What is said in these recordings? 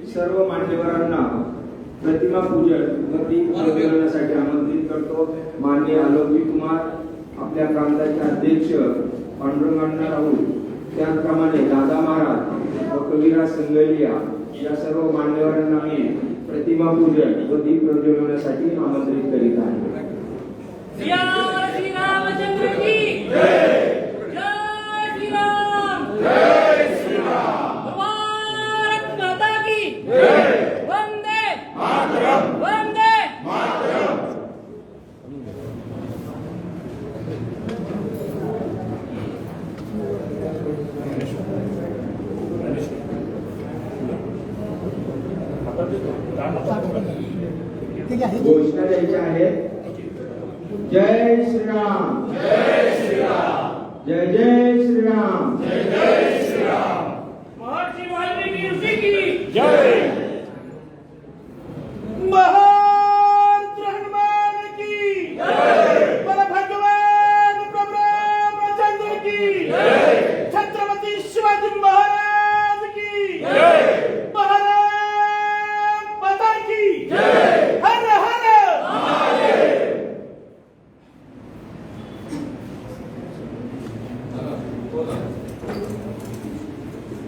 सर्व मान्यवरांना प्रतिमा पूजन व दीप प्रज्वलनासाठी आमंत्रित करतो। माननीय आलोकी कुमार, आपल्या प्रांताचे अध्यक्ष पांडुरंगांना राहुल, त्याचप्रमाणे दादा महाराज व कविराज संगलिया या सर्व मान्यवरांना मी प्रतिमा पूजन व दीप प्रज्वलनासाठी आमंत्रित करीत आहे। श्री रामचंद्र की जय, जय श्री राम, जय श्री राम, भारत माता की जय, वंदे मातरम, वंदे मातरम। घोषणा द्यायच्या आहेत। जय श्री राम, जय श्री राम, जय जय श्री राम, जय जय श्री राम। महर्षि वाल्मीकि ऋषि की जय। महर्षि हनुमान की जय, बल भगवान प्रभु रामचंद्र की जय, छत्रपति शिवाजी महाराज की जय, भारत माता की जय, हर हर महादेव।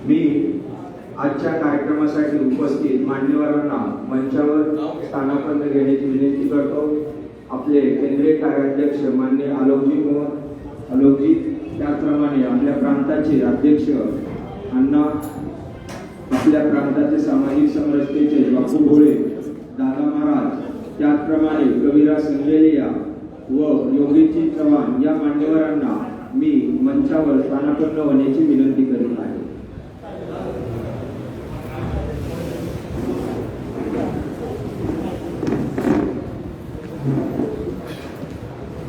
मी आजच्या कार्यक्रमासाठी उपस्थित मान्यवरांना मंचावर स्थानापन्न घेण्याची विनंती करतो। आपले केंद्रीय कार्याध्यक्ष माननीय आलोकजी, त्याचप्रमाणे आपल्या प्रांताचे अध्यक्ष अण्णा, आपल्या प्रांताचे सामाजिक समरसतेचे बापू भोळे, दादा महाराज, त्याचप्रमाणे कविराज संगलिया व योगेशजी चव्हाण या मान्यवरांना मी मंचावर स्थानापन्न होण्याची विनंती करीत आहे।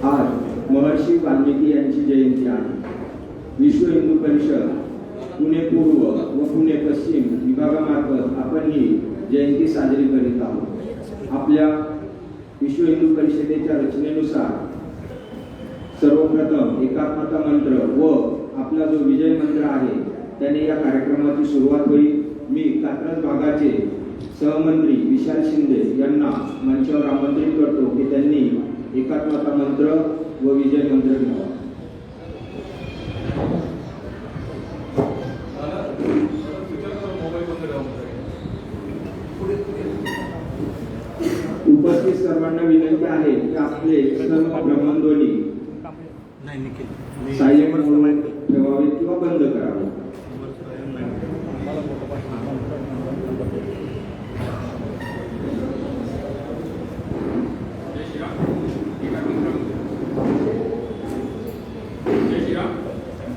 आज महर्षी वाल्मीकि यांची जयंती आहे। विश्व हिंदू परिषद पुणे पूर्व व पुणे पश्चिम विभागामार्फत आपण ही जयंती साजरी करीत आहोत। आपल्या विश्व हिंदू परिषदेच्या रचनेनुसार सर्वप्रथम एकात्मता मंत्र व आपला जो विजय मंत्र आहे त्याने या कार्यक्रमाची सुरुवात होईल। मी कात्रज भागाचे सहमंत्री विशाल शिंदे यांना मंचावर आमंत्रित करतो की त्यांनी एकात्मता मंत्र व विजय मंत्र घ्यावा। उपस्थित सर्वांना विनंती आहे की आपले सर्व ब्रह्मध्वनी सायलेंट मोडमध्ये ठेवावे किंवा बंद करावे।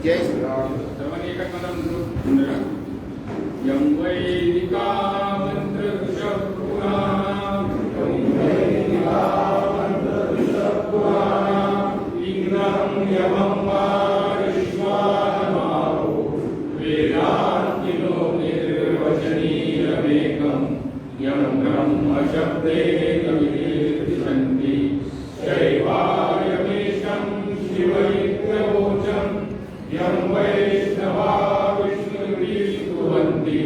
जय श्री राम। सर्वांनी एकात्मता मंत्र यं वैदिका मंत्र ऋषभपुराण, यं वैदिका मंत्र ऋषभपुराण, इंद्रं यमं विश्वानमाहो वेदान्तिनो निर्वचनीयमेकं यं ब्रह्म शब्देन विकीर्तिसन्ति शैवायमेशं शिवैक्यवोचं यं वैष्णवा विष्णुरी कुर्वन्ति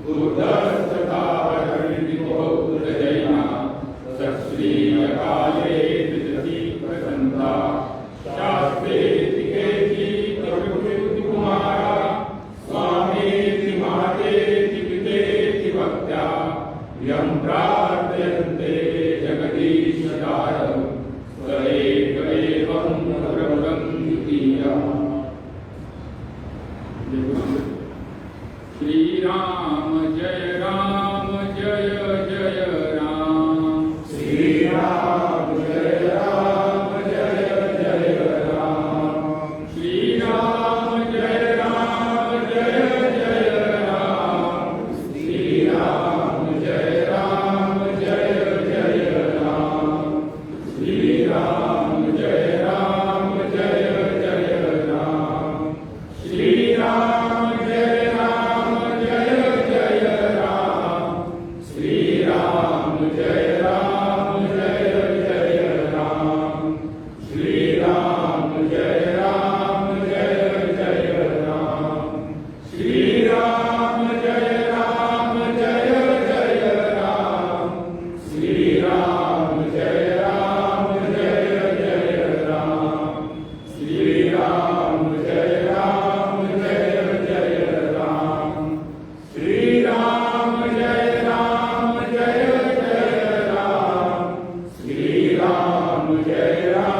उद्धस्तथा हरिबोधजैना सत्श्रीयकाले विदति प्रसन्ता शास्त्रेति केति प्रभुति कुमारा स्वामीति मातेति पितेति भक्त्या यं प्रार्थयन्ते जगदीशदारं स एक एवं प्रभुं द्वितीयम्। श्री राम जय राम, जय जय राम, श्री राम जय राम, जय जय राम, श्री राम जय राम, जय जय राम, श्री राम जय राम, जय जय श्रीराम जय राम जय जय राम श्रीराम जय राम जय जय राम श्रीराम जय राम जय जय राम श्रीराम जय राम जय जय राम श्रीराम जय राम जय जय राम श्रीराम जय राम जय जय राम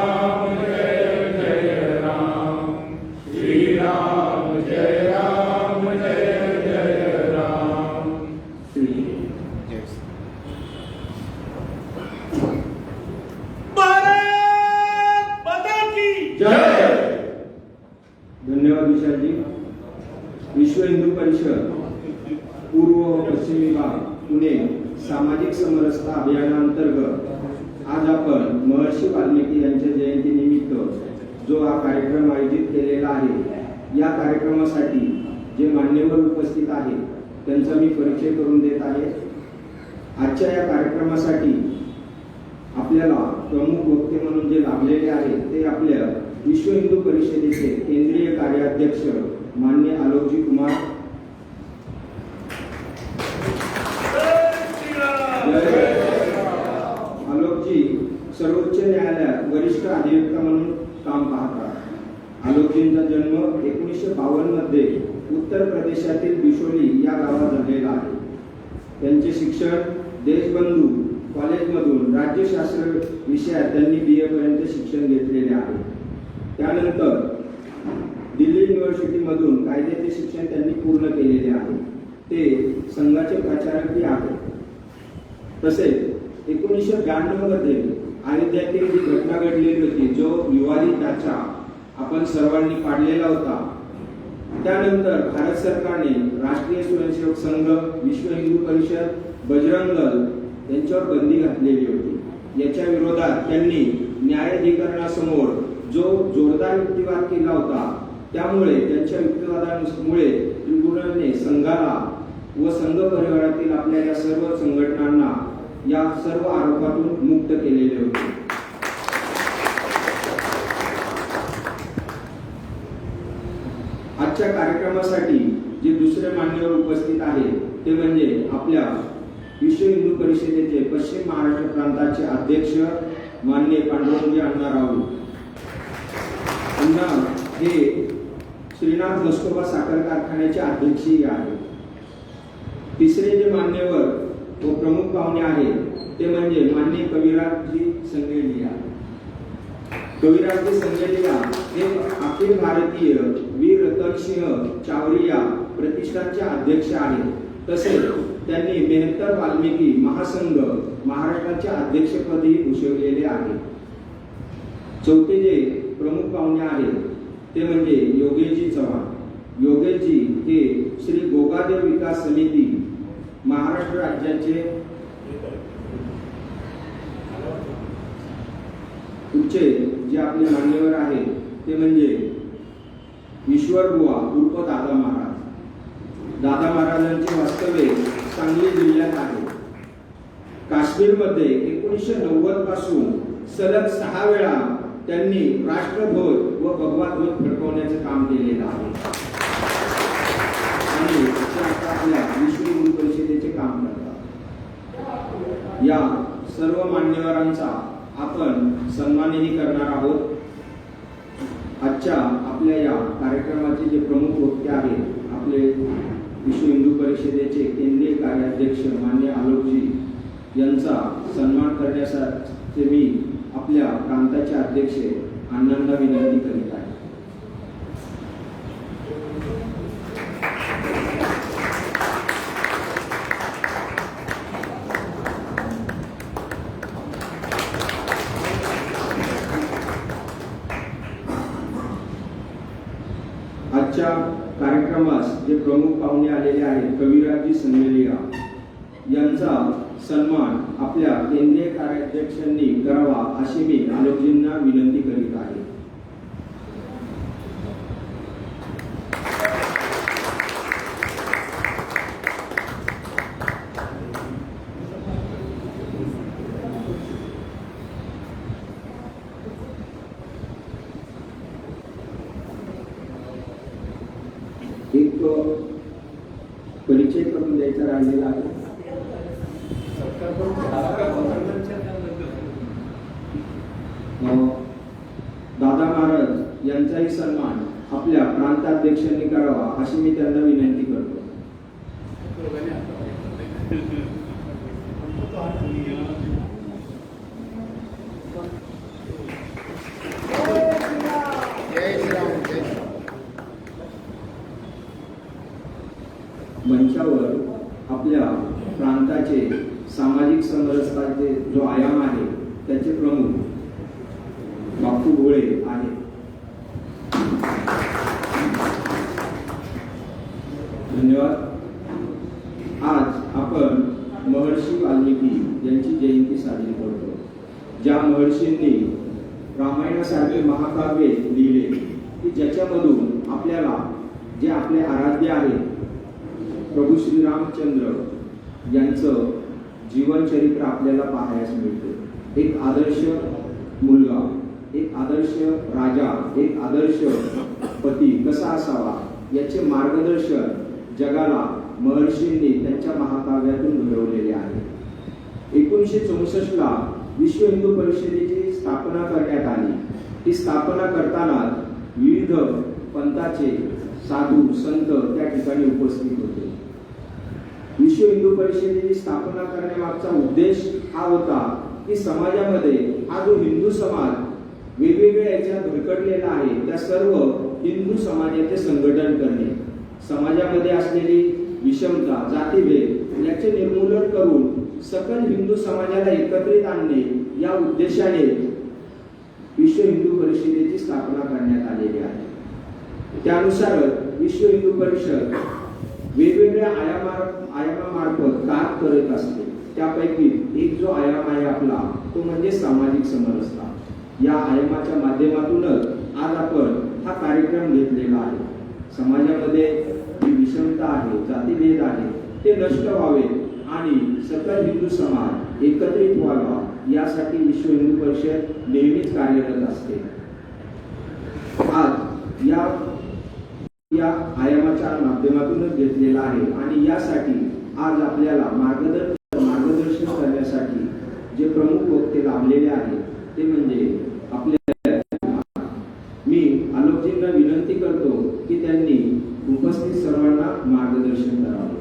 भारत माता की जय. धन्यवाद विशालजी. विश्व हिंदू परिषद पूर्व व पश्चिम विभाग पुणे सामाजिक समरसता अभियानांतर्गत आज आपण महर्षी वाल्मिकी यांच्या जयंती निमित्त जो हा कार्यक्रम आयोजित केलेला आहे, या कार्यक्रमासाठी जे मान्यवर उपस्थित आहेत त्यांचा मी परिचय करून देत आहे. आजच्या या कार्यक्रमासाठी आपल्याला प्रमुख वक्ते म्हणून जे लाभलेले आहेत ते आपल्या विश्व हिंदू परिषदेचे केंद्रीय कार्याध्यक्ष माननीय आलोकजी कुमार. आलोकजी सर्वोच्च न्यायालयात वरिष्ठ अधिवक्ता म्हणून काम पाहतात. आलोकजींचा जन्म 1952 मध्ये उत्तर प्रदेशातील बिशोली या गावात झालेला आहे. त्यांचे शिक्षण देशबंधू कॉलेजमधून राज्यशास्त्र विषयात त्यांनी BA पर्यंत शिक्षण घेतलेले आहे. त्यानंतर दिल्ली युनिव्हर्सिटीमधून कायद्याचे शिक्षण त्यांनी पूर्ण केलेले आहे. ते संघाचे प्रचारकही आहेत. तसेच 1992 मध्ये अयोध्यातील जी घटना घडलेली होती, जो विवादित ढाचा आपण सर्वांनी पाडलेला होता, त्यानंतर भारत सरकारने राष्ट्रीय स्वयंसेवक संघ, विश्व हिंदू परिषद, बजरंग दल यांच्यावर बंदी घातलेली होती. याच्या विरोधात त्यांनी न्यायाधिकरणासमोर जो जोरदार युक्तिवाद केला होता, त्यामुळे त्यांच्या युक्तिवादामुळे ट्रिब्युनलने संघाला व संघ परिवारातील आपल्या या सर्व संघटनांना या सर्व आरोपातून मुक्त केलेले होते. आजच्या कार्यक्रमासाठी जे दुसरे मान्यवर उपस्थित आहेत ते म्हणजे आपल्या विश्व हिंदू परिषदेचे पश्चिम महाराष्ट्र प्रांताचे अध्यक्ष माननीय पांडुरंग अण्णा राऊत. अण्णा हे श्रीनाथ मस्कोबा साखर कारखान्याचे अध्यक्षही आहेत. तिसरे जे मान्यवर व प्रमुख पाहुणे आहेत ते म्हणजे माननीय कविराजजी संगेलिया. कविराजजी संगेलिया हे अखिल भारतीय वीर रतनसिंह चावरिया प्रतिष्ठानचे अध्यक्ष आहेत. तसेच त्यांनी मेहतर वाल्मिकी महासंघ महाराष्ट्राच्या अध्यक्षपदी भूषवलेले आहे. चौथे जे प्रमुख पाहुणे आहेत ते म्हणजे योगेशजी चव्हाण. योगेशजी हे श्री गोगादेव विकास समिती महाराष्ट्र राज्याचे पुढचे जे आपले मान्यवर आहेत ते म्हणजे ईश्वर बुवा उर्फ दादा महाराज. दादा महाराजांचे वास्तव्य सांगली जिल्ह्यात आहे. काश्मीरमध्ये 1990 पासून सलग 6 वेळा त्यांनी राष्ट्रध्वज व भगवा ध्वज फडकवण्याचे काम केलेलं आहे आणि ते आता आपल्या विश्व हिंदू परिषदेचे काम करतात. या सर्व मान्यवरांचा आपण सन्मानही करणार आहोत. आजच्या आपल्या या कार्यक्रमाचे जे प्रमुख वक्ते आहेत आपले विश्व हिंदू परिषदेचे केंद्रीय कार्याध्यक्ष माननीय आलोकजी यांचा सन्मान करण्यासाठी मी आपल्या प्रांताचे अध्यक्ष अण्णांना विनंती करीत आहे. आजच्या कार्यक्रमास जे प्रमुख पाहुणे आलेले आहेत कविराजजी संगेलिया यांचा सन्मान आपल्या केंद्रीय कार्याध्यक्षांनी करावा अशी मी आलोकजींना विनंती करीत आहे. एक परिचय करून द्यायचा राहिलेला आहे. दादा महाराज यांचाही सन्मान आपल्या प्रांताध्यक्षांनी करावा अशी मी त्यांना विनंती करतो. मंचावर आपल्या प्रांताचे सामाजिक समरसताचे जो आयाम आहे त्याचे प्रमुख बापू भोळे आहेत. धन्यवाद. आज आपण महर्षी वाल्मिकी यांची जयंती साजरी करतो. ज्या महर्षींनी रामायणासारखे महाकाव्य लिहिले की ज्याच्यामधून आपल्याला जे आपले आराध्य आहेत प्रभू श्रीरामचंद्र यांचं जीवनचरित्र आपल्याला पाहायला मिळते. एक आदर्श मुलगा, एक आदर्श राजा, एक आदर्श पती कसा असावा याचे मार्गदर्शन जगाला महर्षींनी त्यांच्या महाकाव्यातून घडवलेले आहे. 1964 ला विश्व हिंदू परिषदेची स्थापना करण्यात आली. ही स्थापना करताना विविध पंथाचे साधू संत त्या ठिकाणी उपस्थित होते. विश्व हिंदू परिषदेची स्थापना करण्यामागचा उद्देश हा होता की समाजामध्ये हा जो हिंदू समाज वेगवेगळ्या याच्यात भरकटलेला आहे त्या सर्व हिंदू समाजाचे संघटन करणे, समाजामध्ये असलेली विषमता जातीभेद याचे निर्मूलन करून सकल हिंदू समाजाला एकत्रित आणणे या उद्देशाने विश्व हिंदू परिषदेची स्थापना करण्यात आलेली आहे. त्यानुसार विश्व हिंदू परिषद वेगवेगळ्या आयामामार्फत कार्य करत असते. त्यापैकी एक जो आयाम आहे आपला तो म्हणजे सामाजिक समरसता. या आयामाच्या माध्यमातूनच आज आपण हा कार्यक्रम घेतलेला आहे. समाजामध्ये जी विषमता आहे, जातीभेद आहे ते नष्ट व्हावे आणि सकल हिंदू समाज एकत्रित व्हावा यासाठी विश्व हिंदू परिषद नेहमीच कार्यरत असते. आज या आयामाच्या माध्यमातूनच घेतलेला आहे आणि यासाठी आज आपल्याला मार्गदर्शन करण्यासाठी जे प्रमुख वक्ते लाभलेले आहेत ते म्हणजे आपल्या मी आलोकजींना विनंती करतो की त्यांनी उपस्थित सर्वांना मार्गदर्शन करावे.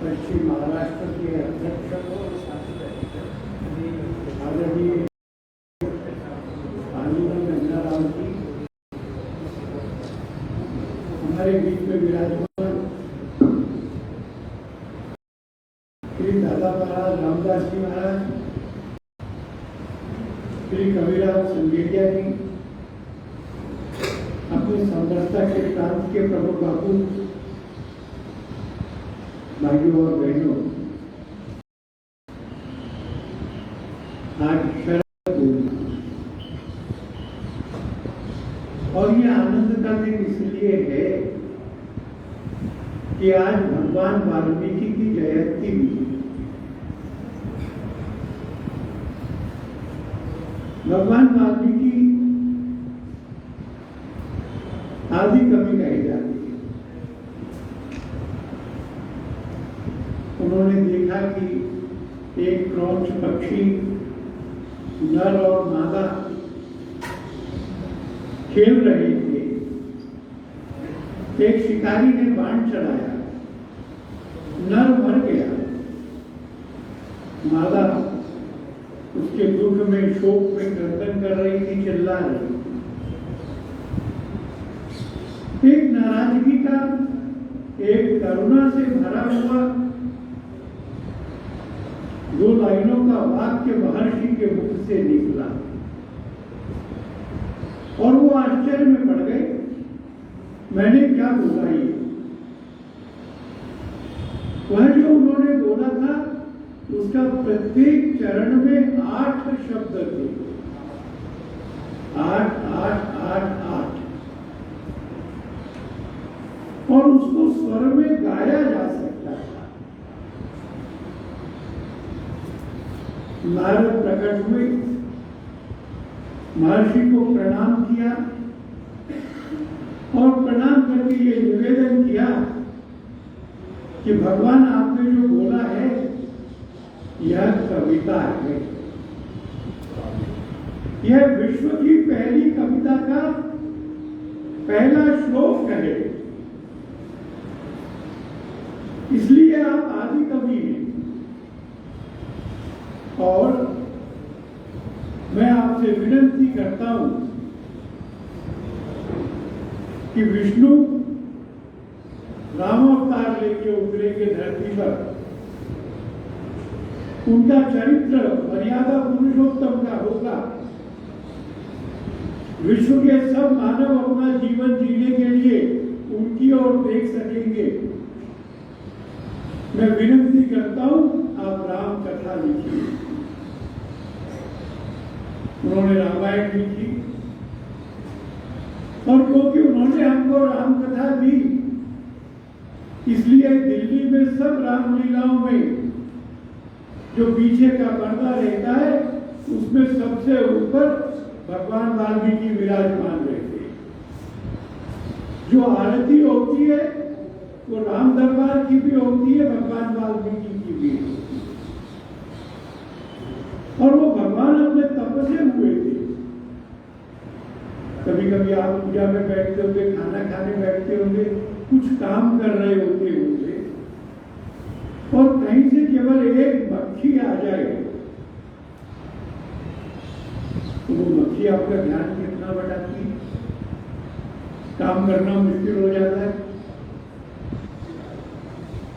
पश्चिम महाराष्ट्र के अध्यक्ष आदरणीय राम जी, हमारे बीच में विराजमान श्री दादा महाराज रामदास जी महाराज, श्री कबीरराव संगेटिया जी, अपने समरसता के प्रांत के प्रमुख बापू, भाइयों और बहनों, आज शरद और ये आनंद का दिन इसलिए है कि आज भगवान वाल्मीकि की जयंती भी। भगवान वाल्मीकि आदि कवि कहे जाते हैं। उन्होंने देखा कि एक क्रौंच पक्षी नर और मादा खेल रहे थे। एक शिकारी ने बाण चलाया, नर मर गया, मादा उसके दुख में शोक में क्रंदन कर रही थी, चिल्ला रही। एक नाराजगी का, एक करुणा से भरा हुआ दो लाइनों का वाक्य महर्षि के मुख से निकला और वो आश्चर्य में पड़ गए, मैंने क्या बोला ये? वह जो उन्होंने बोला था उसका प्रत्येक चरण में 8 शब्द थे, 8 8 8 8, और उसको स्वर में गाया जा सकता था। नारद प्रकट हुए, महर्षि को प्रणाम किया और प्रणाम करके ये निवेदन किया कि भगवान आपने जो बोला है यह कविता है, यह विश्व की पहली कविता का पहला श्लोक है, इसलिए आप आदि कवि हैं। और मैं आपसे विनती करता हूं कि विष्णु रामावतार लेके उतरेंगे धरती पर, उनका चरित्र मर्यादा पुरुषोत्तम का होगा। विश्व के सब मानव अपना जीवन जीने के लिए उनकी ओर देख सकेंगे। मैं विनती करता हूं आप राम कथा लिखिए। उन्होंने रामायण लिखी और क्योंकि उन्होंने हमको राम कथा दी, इसलिए दिल्ली में सब रामलीलाओं में जो पीछे का पर्दा रहता है उसमें सबसे ऊपर भगवान वाल्मीकि विराजमान रहते हैं। जो आरती होती है वो राम दरबार की भी होती है, भगवान वाल्मीकि की भी होती है। और वो भगवान अपने तप से हुए थे। कभी कभी आप पूजा में बैठते होंगे, खाना खाने बैठते होंगे, कुछ काम कर रहे होते होंगे और कहीं से केवल एक मक्खी आ जाए तो वो मक्खी आपका ध्यान कितना बढ़ाती है, काम करना मुश्किल हो जाता है।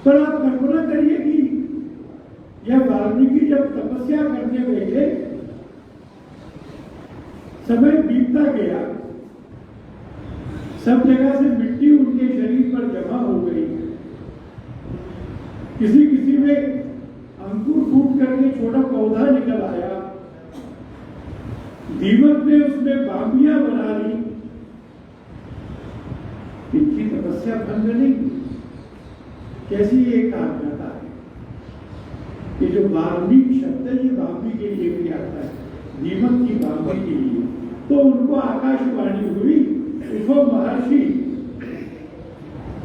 पर आप कल्पना करिए कि यह वाल्मीकि जब तपस्या करने बैठे, समय बीतता गया, सब जगह से मिट्टी उनके शरीर पर जमा हो गई, किसी किसी में अंकुर फूट करके छोटा पौधा निकल आया, दीमक ने उसमें बामियां बना ली। इनकी तपस्या भंग नहीं। कैसी ये काम करता है? ये जो वाल्मीकि शब्द है ये वाल्मीकि के लिए भी आता है, दीमक की वाल्मीकि के लिए। तो उनको आकाशवाणी हुई, उठो महर्षि,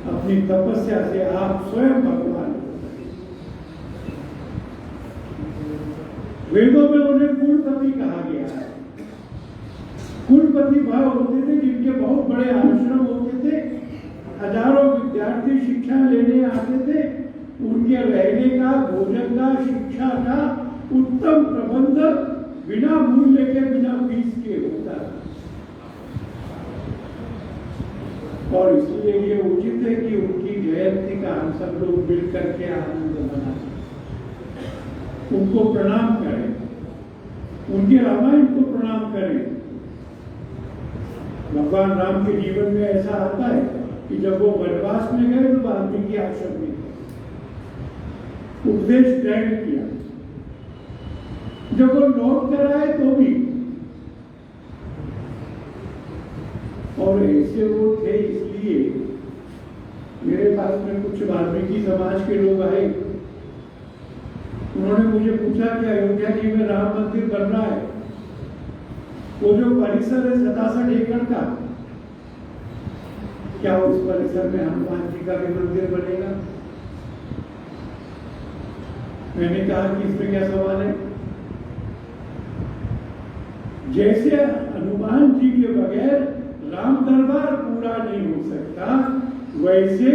अपनी तपस्या से आप स्वयं भगवान। वेदों में उन्हें कुलपति कहा गया है। कुलपति भाव होते थे जिनके बहुत बड़े आश्रम होते थे, हजारों विद्यार्थी शिक्षा लेने आते थे, उनके रहने का, भोजन का, शिक्षा का उत्तम प्रबंध बिना मूल्य के, बिना फीस के होता है। और इसलिए ये उचित है कि उनकी जयंती का हम सब लोग मिल करके आनंद मनाएं, उनको प्रणाम करें, उनके रामायण को प्रणाम करें। भगवान राम के जीवन में ऐसा आता है कि जब वो वनवास में गए तो वाल्मीकि आश्रम में उपदेश ग्रहण किया, जब वो लौट कर आए तो भी। और ऐसे वो थे, इसलिए मेरे पास में कुछ वाल्मीकि समाज के लोग आए, उन्होंने मुझे पूछा कि अयोध्या जी में राम मंदिर बन रहा है, वो जो परिसर है 67 एकड़ का, क्या उस परिसर में हनुमान जी का भी मंदिर बनेगा? मैंने कहा कि इसमें क्या सवाल है? जैसे हनुमान जी के बगैर राम दरबार पूरा नहीं हो सकता, वैसे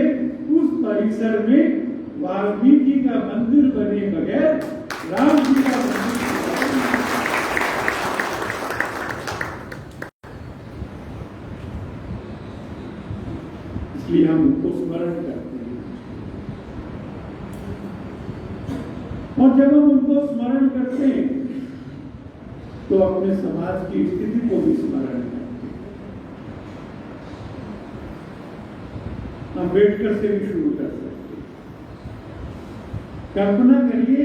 उस परिसर में वाल्मीकि का मंदिर बने बगैर राम जी का मंदिर। इसलिए हम उनको स्मरण करते हैं। और जब हम उनको स्मरण करते हैं तो अपने समाज की स्थिति को भी स्मरण करते हैं। अम्बेडकर से भी शुरू कर सकते हैं। कल्पना करिए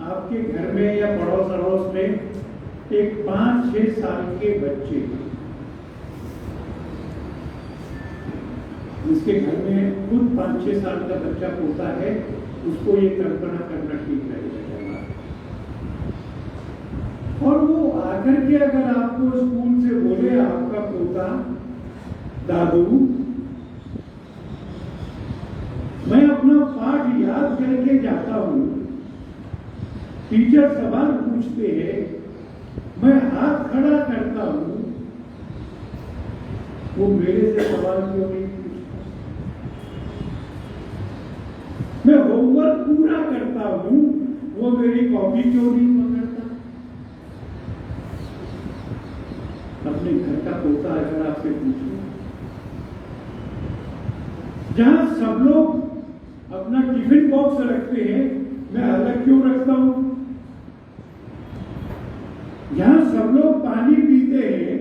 आपके घर में या पड़ोस अड़ोस में एक 5-6 साल के बच्चे, जिसके घर में खुद 5-6 साल का बच्चा होता है, उसको ये कल्पना करना ठीक रहेगा। और वो आकर के अगर आपको स्कूल से बोले आपका पोता दादू मैं अपना पाठ याद करके जाता हूं, टीचर सवाल पूछते हैं, मैं हाथ खड़ा करता हूं, वो मेरे से सवाल क्यों नहीं पूछता? मैं होमवर्क पूरा करता हूं, वो मेरी कॉपी क्यों नहीं पकड़ता? अपने घर का पोता अगर आपसे पूछूं, जहां सब लोग अपना टिफिन बॉक्स रखते हैं, मैं अलग क्यों रखता हूं? जहां सब लोग पानी पीते हैं,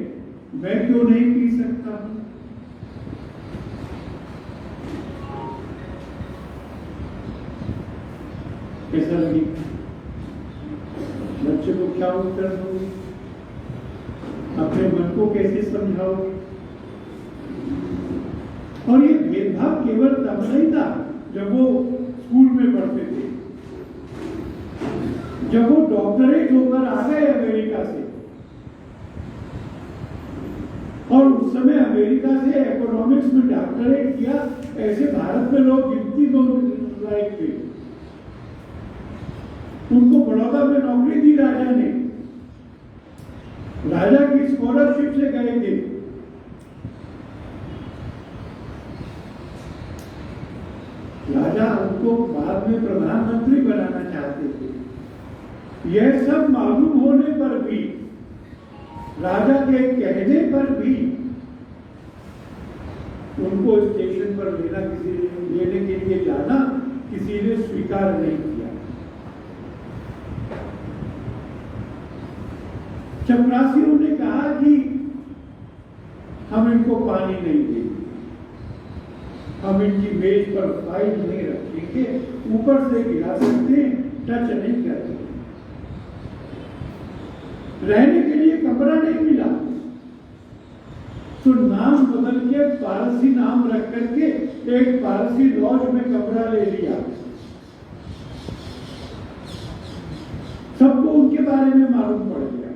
मैं क्यों नहीं पी सकता हूं? कैसा लगी? बच्चे को क्या उत्तर दोगे? अपने मन को कैसे समझाओगे? और ये भेदभाव केवल तब नहीं था जब वो स्कूल में पढ़ते थे। जब वो डॉक्टरेट होकर आ गए अमेरिका से, और उस समय अमेरिका से इकोनॉमिक्स में डॉक्टरेट किया, ऐसे भारत में लोग गिनती दो लायक थे। उनको बड़ौदा में नौकरी दी राजा ने, राजा की स्कॉलरशिप से गए थे। राजा उनको बाद में प्रधानमंत्री बनाना चाहते थे। यह सब मालूम होने पर भी, राजा के कहने पर भी उनको स्टेशन पर लेने के लिए जाना किसी ने स्वीकार नहीं किया। चपरासियों ने कहा कि हम इनको पानी नहीं देंगे, हम इनकी मेज पर फाइल नहीं रखेंगे, ऊपर से गिरा सकते हैं, टच नहीं करते। रहने के लिए कमरा नहीं मिला, तो नाम बदल के पारसी नाम रख करके एक पारसी लॉज में कमरा ले लिया। सबको उनके बारे में मालूम पड़ गया।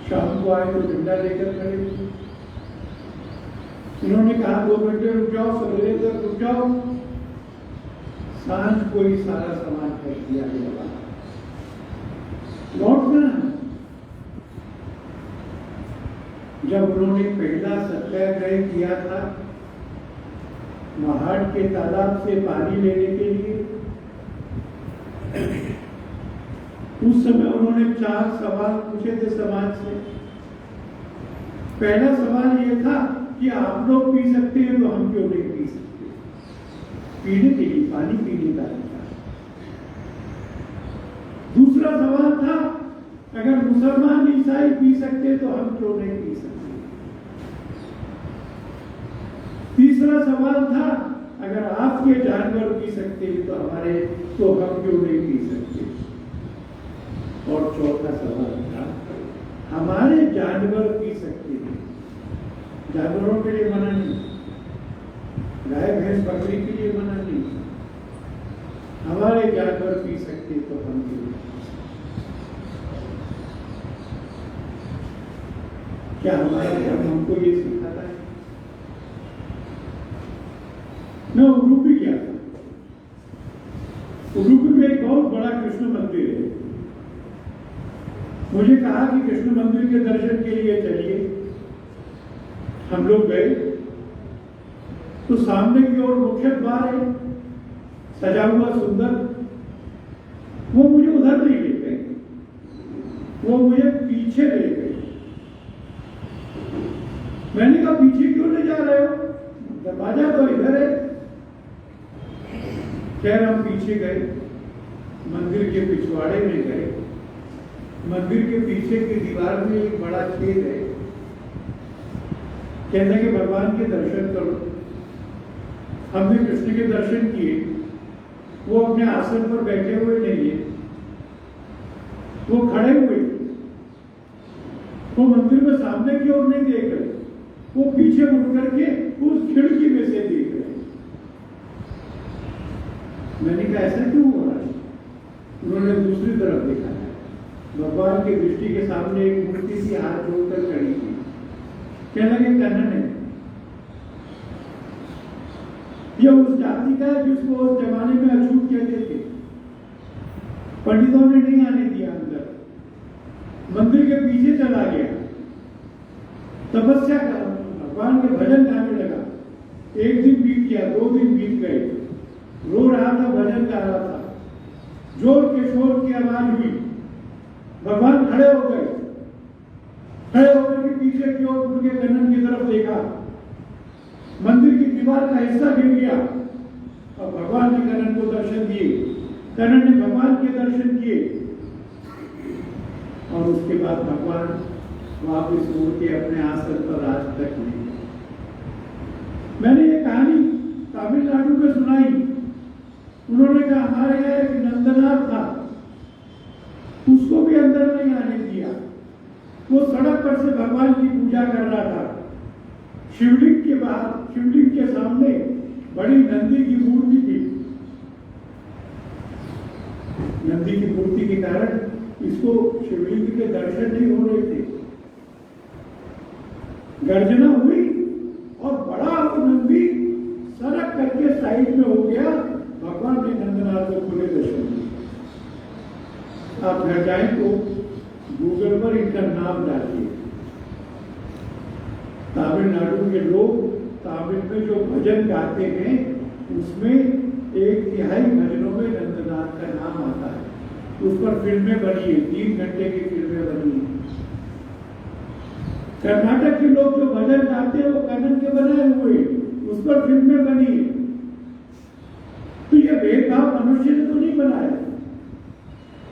शाम को आए तो डंडा लेकर खड़े हुए। इन्होंने कहा 2 घंटे रुक जाओ, सवेरे तक रुक जाओ। सांझ को ही सारा सामान फेंक दिया गया, लौटना। जब उन्होंने पहला सत्याग्रह किया था महाड़ के तालाब से पानी लेने के लिए, उस समय उन्होंने 4 सवाल पूछे थे समाज से। पहला सवाल यह था कि आप लोग पी सकते हैं तो हम क्यों नहीं पी सकते? पीने के लिए पानी पीने का अधिकार। दूसरा सवाल था, अगर मुसलमान ईसाई पी सकते तो हम क्यों नहीं पी सकते? तीसरा सवाल था, अगर आपके जानवर पी सकते हैं तो हम क्यों नहीं पी सकते? और चौथा सवाल था, हमारे जानवर पी सकते हैं, जानवरों के लिए मना नहीं, गाय भैंस बकरी के लिए मना नहीं, हमारे जानवर पी सकते तो हम क्यों नहीं? क्या हमारा धर्म हमको ये सिखाता है? मैं उडुपी गया था। उडुपी में एक बहुत बड़ा कृष्ण मंदिर है। मुझे कहा कि कृष्ण मंदिर के दर्शन के लिए चलिए। हम लोग गए तो सामने की ओर मुख्य द्वार है, सजा हुआ सुंदर। वो मुझे उधर नहीं ले गए, वो मुझे पीछे ले गए। मैंने कहा पीछे क्यों ले जा रहे हो? दरवाजा तो इधर है। खैर हम पीछे गए, मंदिर के पिछवाड़े में गए। मंदिर के पीछे की दीवार में एक बड़ा छेद है। कहते हैं कि भगवान के दर्शन करो। हमने कृष्ण के दर्शन किए। वो अपने आसन पर बैठे हुए नहीं है, वो खड़े हुए। वो मंदिर में सामने की ओर नहीं देख रहे, वो पीछे मुड़ करके उस खिड़की में से देख रहे। मैंने कहा ऐसा क्यों हो रहा है? उन्होंने दूसरी तरफ देखा है। भगवान की दृष्टि के सामने एक मूर्ति सी हाथ जोड़कर खड़ी थी। कहने लगे कन्हन है। ये उस जाति का है जिसको उस जमाने में अछूत कहते थे। पंडितों ने नहीं आने दिया अंदर, मंदिर के पीछे चला गया, तपस्या कर, भगवान के भजन गाने लगा। एक दिन बीत गया, 2 दिन बीत गए, रो रहा था, भजन गा रहा था, जोर के शोर की आवाज हुई, भगवान खड़े हो गए, खड़े होकर के पीछे की ओर मुड़ के कन्नन की तरफ देखा, मंदिर की दीवार का हिस्सा गिर गया और भगवान ने कन्नन को दर्शन दिए, कन्नन ने भगवान के दर्शन किए और उसके बाद भगवान वापस मुड़ के अपने आसन पर आज तक नहीं। मैंने ये कहानी तमिलनाडु में सुनाई। उन्होंने कहा हमारे यहाँ एक नंदनाथ था, उसको भी अंदर नहीं आने दिया। वो सड़क पर से भगवान की पूजा कर रहा था। शिवलिंग के बाहर, शिवलिंग के सामने बड़ी नंदी की मूर्ति थी। नंदी की मूर्ति के कारण इसको शिवलिंग के दर्शन नहीं हो रहे थे। गर्जना हुई और बड़ा वो नंदी सड़क करके साइड में हो गया। भगवान ने नंदनाथ को खुले दर्शन दिए। आप घर जाए तो गूगल पर इनका नाम डालिए। तमिलनाडु के लोग तमिल में जो भजन गाते हैं उसमें 1/3 भजनों में नंदनाथ का नाम आता है। उस पर फिल्में बनी है, 3 घंटे की फिल्में बनी है। कर्नाटक के लोग जो भजन गाते हैं वो कन्नन के बनाए हुए, उस पर फिल्में बनी है। तो ये भेदभाव मनुष्य ने तो नहीं बनाया,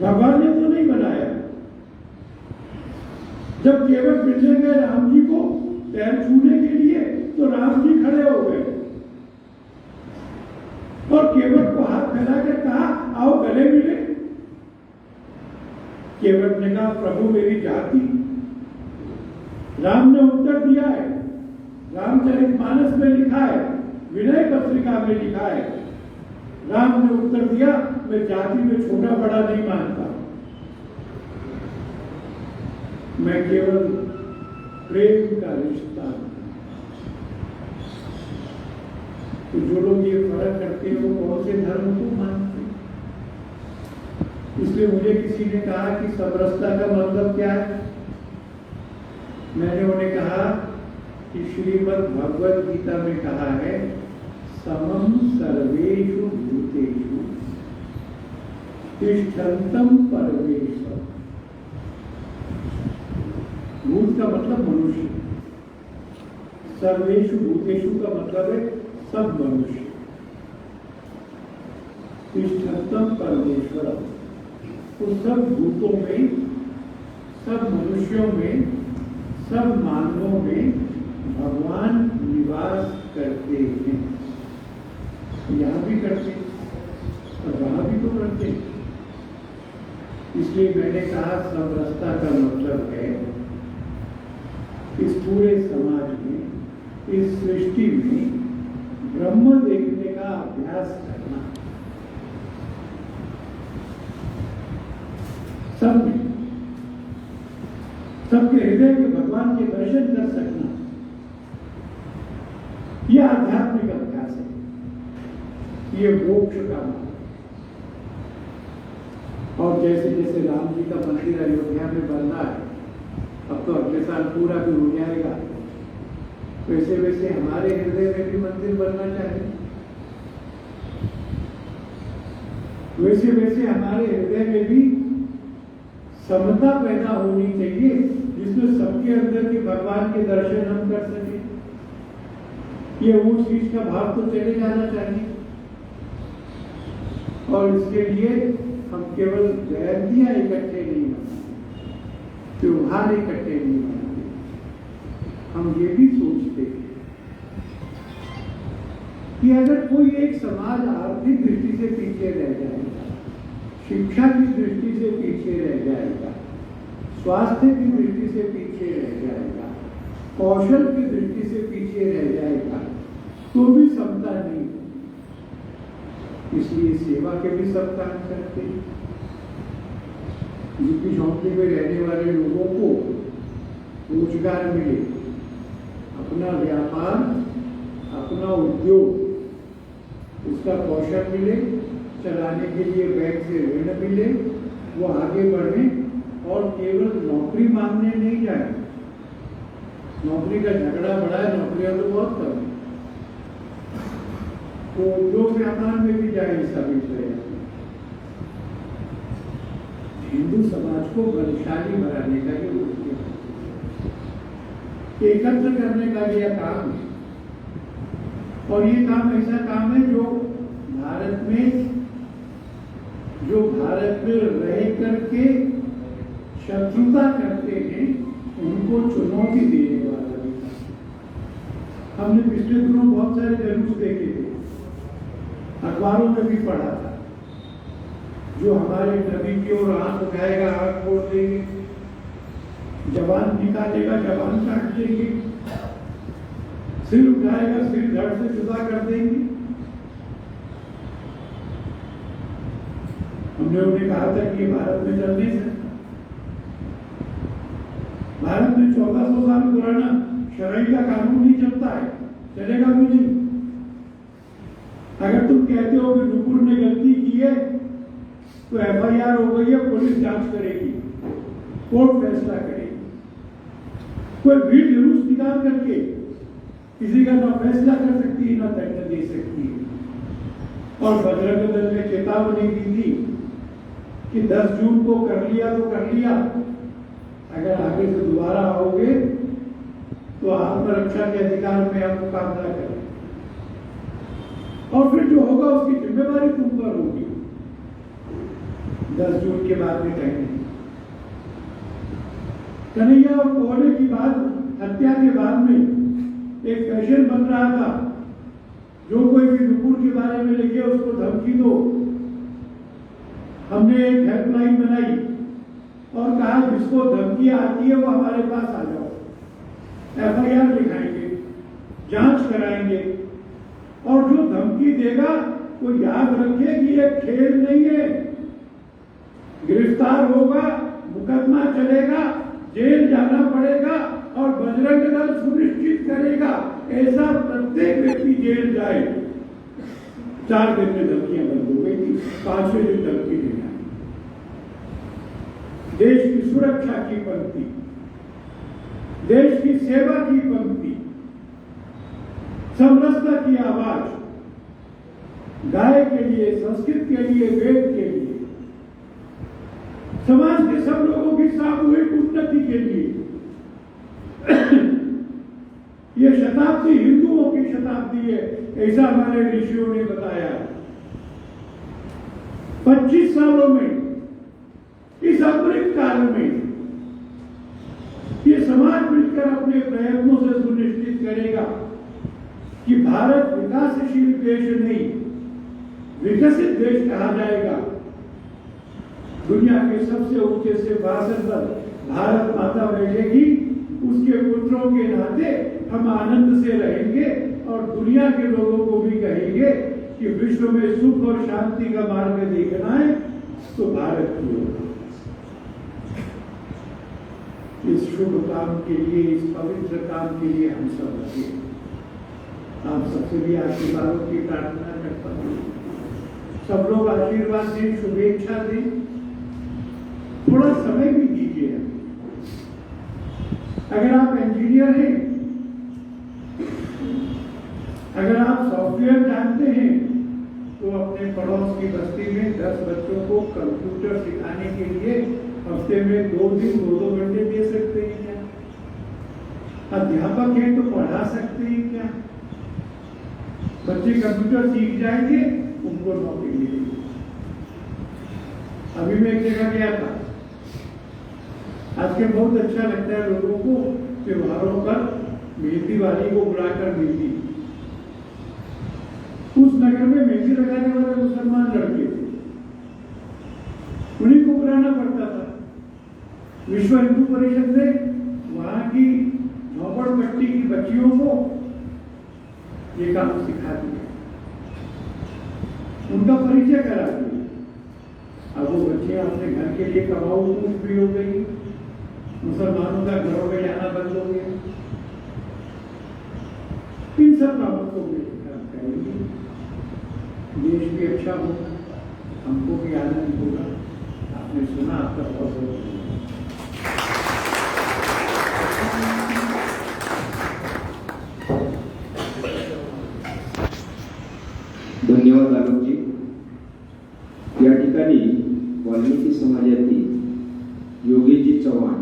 भगवान ने तो नहीं बनाया। जब केवट मिलने गए राम जी को पैर छूने के लिए तो राम जी खड़े हो गए और केवट को हाथ फैलाकर कहा आओ गले मिले। केवट ने कहा प्रभु मेरी जाति। राम ने उत्तर दिया है, रामचरितमानस में लिखा है, विनय पत्रिका में लिखा है। राम ने उत्तर दिया मैं जाति में छोटा बड़ा नहीं मानता, मैं केवल प्रेम का रिश्ता। तो जो लोग ये फर्क करते हैं वो कौन से धर्म को मानते हैं? इसलिए मुझे किसी ने कहा कि समरसता का मतलब क्या है। मैंने उन्हें कहा कि श्रीमद् भगवद गीता में कहा है समम सर्वेषु भूतेषु तिष्ठन्तं परमेश्वरम्। भूत का मतलब मनुष्य, सर्वेषु भूतेषु का मतलब है सब मनुष्य। तिष्ठन्तं परमेश्वरम्, तो सब भूतों में, सब मनुष्यों में, सब मानवों में भगवान निवास करते हैं। यहाँ भी करते और वहां भी तो करते। इसलिए मैंने कहा समरसता का मतलब है इस पूरे समाज में, इस सृष्टि में ब्रह्म देखने का अभ्यास करना। सब में, सबके हृदय के भगवान के दर्शन कर सकना, यह आध्यात्मिक अभ्यास है, ये मोक्ष का मार्ग। और जैसे जैसे राम जी का मंदिर अयोध्या में बन रहा है, अब तो अगले साल पूरा भी हो जाएगा, वैसे वैसे हमारे हृदय में भी मंदिर बनना चाहिए। वैसे वैसे हमारे हृदय में भी समता पैदा होनी चाहिए, जिसमें सबके अंदर के भगवान के दर्शन हम कर सकें। ये ऊंच नीच का भाव तो चले जाना चाहिए। और इसके लिए हम केवल जयंतियां इकट्ठे नहीं मनाते, त्योहार इकट्ठे नहीं मनाते, हम ये भी सोचते हैं कि अगर कोई एक समाज आर्थिक दृष्टि से पीछे रह जाएगा, शिक्षा की दृष्टि से पीछे रह जाएगा, स्वास्थ्य की दृष्टि से पीछे रह जाएगा, कौशल की दृष्टि से पीछे रह जाएगा, तो भी समता नहीं। इसलिए सेवा के भी सब काम करते हैं। झुग्गी झोंपड़ी में रहने वाले लोगों को रोजगार मिले, अपना व्यापार, अपना उद्योग उसका कौशल मिले, चलाने के लिए बैंक से ऋण मिले, वो आगे बढ़े और केवल नौकरी मांगने नहीं जाए। नौकरी का झगड़ा बड़ा है, नौकरियां तो बहुत कम है, वो उद्योग व्यापार में भी जाए साबित रहे। हिंदू समाज को बलशाली बनाने का ये उद्देश्य है, एकत्र करने का यह काम है। और ये काम ऐसा काम है जो भारत में रह करके शत्रुता करते हैं, उनको चुनौती देने वाला भी था। हमने पिछले दिनों बहुत सारे जुलूस देखे थे, अखबारों में भी पढ़ा था। जो हमारे नबी की ओर आंख उठाएगा आंख फोड़ देंगे, जबान निकालेगा जबान काट देंगे, सिर उठाएगा सिर धड़ से जुदा कर देंगे। हमने उन्हें कहा था कि ये भारत में चल नहीं सकता। भारत में 1400 साल पुराना शरई का कानून नहीं चलता है, चलेगा भी नहीं। अगर तुम कहते हो कि नुपुर ने गलती की है तो FIR हो गई है, पुलिस जांच करेगी, कोर्ट फैसला करेगी। कोई भीड़ जुलूस निकाल करके किसी का ना फैसला कर सकती है ना दंड दे सकती है। और बजरंग दल ने चेतावनी दी थी कि 10 जून को कर लिया तो कर लिया, अगर आगे से दोबारा आओगे तो आत्मरक्षा के अधिकार में हम मुकाबला करें, और फिर जो होगा उसकी जिम्मेवारी तुम पर होगी। 10 जून के बाद में कहेंगे कन्हैया और कोहले की बात, हत्या के बाद में एक फैशन बन रहा था, जो कोई भी नुपुर के बारे में लिखे उसको धमकी दो। हमने एक हेल्पलाइन बनाई और कहा जिसको धमकी आती है वो हमारे पास आ जाओ, FIR लिखाएंगे, जांच कराएंगे, और जो धमकी देगा वो याद रखे कि ये खेल नहीं है, गिरफ्तार होगा, मुकदमा चलेगा, जेल जाना पड़ेगा, और बजरंग दल सुनिश्चित करेगा ऐसा प्रत्येक व्यक्ति जेल जाए। 4 दिन में धमकियां बंद हो गई थी, 5वें दिन धमकी देना। देश की सुरक्षा की पंक्ति, देश की सेवा की पंक्ति, समरसता की आवाज, गाय के लिए, संस्कृत के लिए, वेद के लिए, समाज के सब लोगों की सामूहिक उन्नति के लिए। ये शताब्दी हिंदुओं की शताब्दी है, ऐसा हमारे ऋषियों ने बताया। 25 सालों में, इस अमृत काल में, ये समाज मिलकर अपने प्रयत्नों से सुनिश्चित करेगा कि भारत विकासशील देश नहीं, विकसित देश कहा जाएगा। दुनिया के सबसे ऊंचे सिंहासन पर भारत माता बैठेगी, उसके पुत्रों के नाते हम आनंद से रहेंगे और दुनिया के लोगों को भी कहेंगे कि विश्व में सुख और शांति का मार्ग देखना है तो भारत की ओर। इस शुभ काम के लिए, इस पवित्र काम के लिए हम सब लगे। आप सबसे भी आशीर्वादों की प्रार्थना करता हूँ। सब लोग आशीर्वाद दें, शुभेच्छा दें, थोड़ा समय भी दीजिए। अगर आप इंजीनियर हैं, अगर आप सॉफ्टवेयर जानते हैं, तो अपने पड़ोस की बस्ती में 10 बच्चों को कंप्यूटर सिखाने के लिए हफ्ते में 2 दिन 2-2 घंटे दे सकते हैं क्या? अध्यापक हैं तो पढ़ा सकते हैं क्या? बच्चे कंप्यूटर सीख जाएंगे, उनको नौकरी मिलेगी। अभी मैं एक जगह गया था, आजकल बहुत अच्छा लगता है लोगों को त्योहारों पर मेहंदी वाली को बुलाकर मेहंदी। उस नगर में मेहंदी लगाने वाले मुसलमान लड़के थे, उन्हीं को बुलाना पड़ता था। विश्व हिंदू परिषद ने वहां की झोपड़पट्टी की बच्चियों को ये काम सिखा दिया, उनका परिचय करा दिया। अब वो बच्चियां अपने घर के लिए कमाऊ भी हो गई, मुसलमानों का घरों में जाना बंद हो गया। इन सब कामों को करेंगे। देश भी अच्छा हो, हमको भी आनंद होगा। आपने सुना, आपका बहुत बहुत धन्यवाद आलोकजी. या ठिकाणी वाल्मिकी समाजातील योगेशजी चव्हाण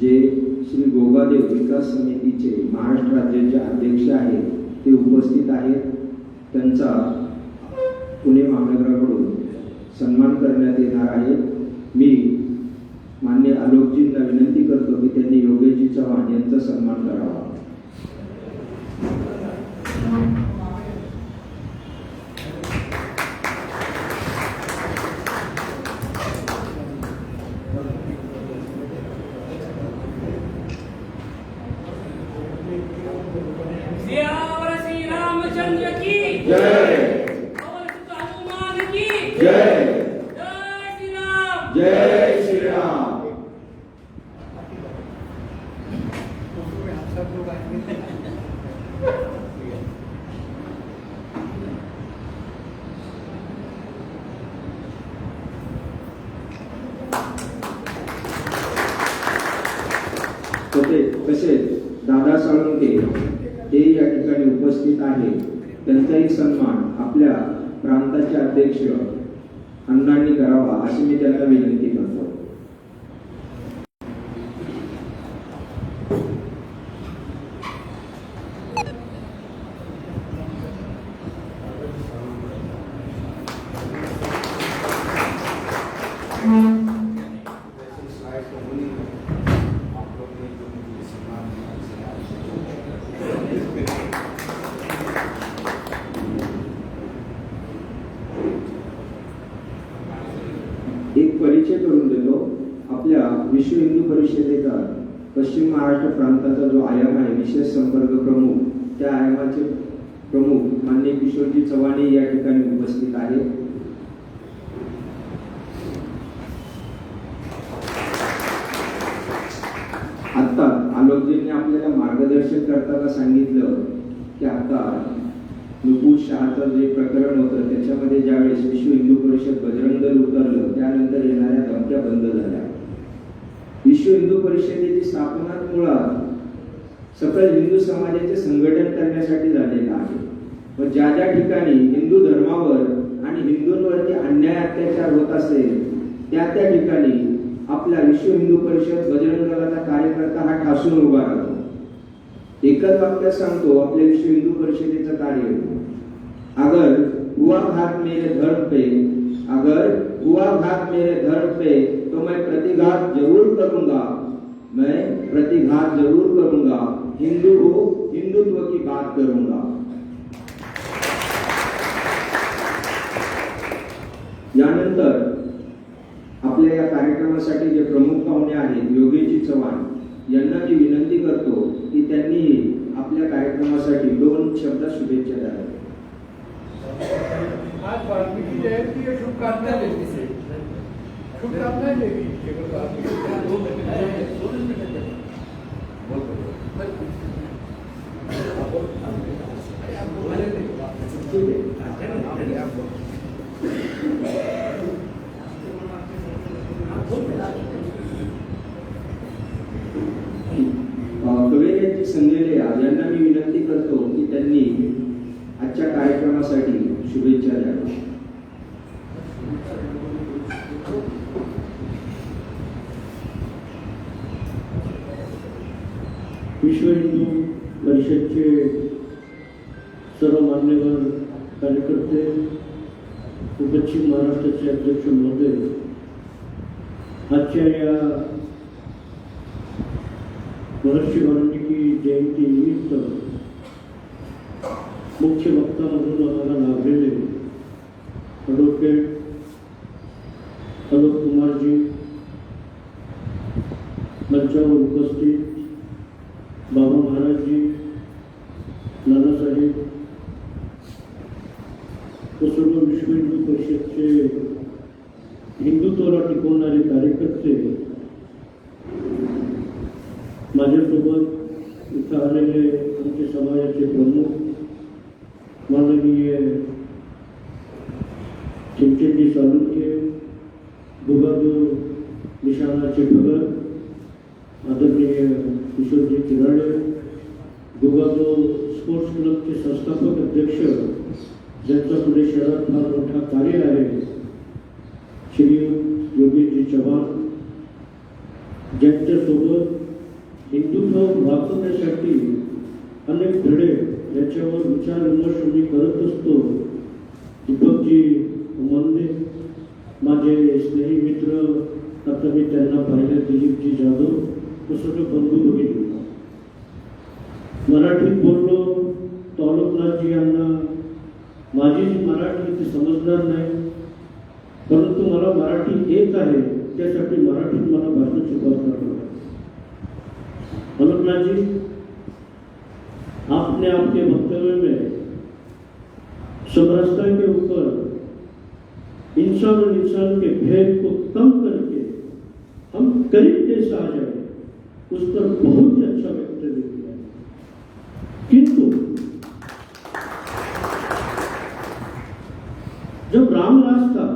जे श्री गोगादेव विकास समितीचे महाराष्ट्र राज्याचे अध्यक्ष आहेत ते उपस्थित आहेत. त्यांचा पुणे महानगराकडून सन्मान करण्यात येणार आहे. मी मान्य आलोकजींना विनंती करतो की त्यांनी योगेशजी चव्हाण यांचा सन्मान करावा. सियावर श्री रामचंद्र की जय. पवन सुत हनुमान की जय. जय श्री राम. जय श्री राम. सब लोग आएंगे। तसेच दादा साळुंके हे या ठिकाणी उपस्थित आहेत. त्यांचाही सन्मान आपल्या प्रांताचे अध्यक्ष अण्णांनी करावा अशी मी त्यांना विनंती करतो. एक परिचय करून देतो. आपल्या विश्व हिंदू परिषदेचा पश्चिम महाराष्ट्र प्रांताचा जो आयाम आहे विशेष संपर्क प्रमुख, त्या आयामाचे प्रमुख माननीय किशोरजी चव्हाण या ठिकाणी उपस्थित आहेत. आता आलोकजींनी आपल्याला मार्गदर्शन करताना सांगितलं की आता नुपूर शहाचं जे प्रकरण होतं त्याच्यामध्ये ज्यावेळेस विश्व हिंदू परिषद बजरंग दल उतरलं त्यानंतर येणाऱ्या धमक्या बंद झाल्या. विश्व हिंदू परिषदेची स्थापना मुळात सकल हिंदू समाजाचे संघटन करण्यासाठी झालेलं आहे. व ज्या ज्या ठिकाणी हिंदू धर्मावर आणि हिंदूंवरती अन्याय अत्याचार होत असेल त्या त्या ठिकाणी आपला विश्व हिंदू परिषद बजरंग दलाचा कार्यकर्ता हा ठासून उभा राहतो. एकच वाक्य सांगतो आपल्या विश्व हिंदू परिषदेचं कार्य, अगर हुआ घात मेरे धर्म पे, अगर हुआ घात मेरे धर्म पे तो मैं प्रतिघात जरूर करूंगा, मैं प्रतिघात जरूर करूंगा, हिंदू हो हिंदुत्व की बात करूंगा. यानंतर आपल्या या कार्यक्रमासाठी जे प्रमुख पाहुणे आहेत योगेशजी चव्हाण यांना मी विनंती करतो की त्यांनी आपल्या कार्यक्रमासाठी 2 शब्द शुभेच्छा द्याव्या. आज वाल्मीकि जयंती है, शुभकामनाएं देती है, शुभकामनाएं देती कवेरी संजय यांना मी विनंती करतो की त्यांनी आजच्या कार्यक्रमासाठी शुभेच्छा द्याव्या. विश्व हिंदू परिषदचे सर्व मान्यवर कार्यकर्ते व पश्चिम महाराष्ट्राचे अध्यक्ष महोदय, आजच्या या महर्षी वाल्मिकी जयंती निमित्त मुख्य वक्ता म्हणून आम्हाला लाभलेले ॲडव्होकेट अलोक कुमारजी, मंचावर उपस्थित बाबा महाराजजी, नानासाहेब व सर्व विश्व हिंदू परिषदचे हिंदुत्वाला टिकवणारे कार्यकर्ते, माझ्यासोबत इथं आलेले आमचे समाजाचे प्रमुख माननीय चिमचेंडी चालुक्य, बुगादो निशाणाचे भगत आदरणीय किशोरजी किराडे, बुगादो स्पोर्ट्स क्लबचे संस्थापक अध्यक्ष ज्यांचा पुणे शहरात फार मोठा कार्य आहे, श्री योगीजी चव्हाण, ज्यांच्यासोबत हिंदुत्व वाचवण्यासाठी अनेक धडे याच्यावर विचार विमर्श मी करत असतो, दीपकजी मंदे, माझे स्नेही मित्र, आता मी त्यांना पाहिलं, दिलीपजी जाधव, तो सगळं बंधू भगिनी. मराठीत बोललो तो अलोकनाथजी यांना माझी जी मराठी ती समजणार नाही, परंतु मला मराठी येत आहे, त्यासाठी मराठीत मला भाषण शिकवणार. अलोकनाथ जी, आपने आपके वक्तव्य में समरसता के ऊपर इंसान और इंसान के भेद को कम करके हम करीब कैसे आ जाए, उस पर बहुत ही अच्छा वक्तव्य किया. किंतु जब रामराज था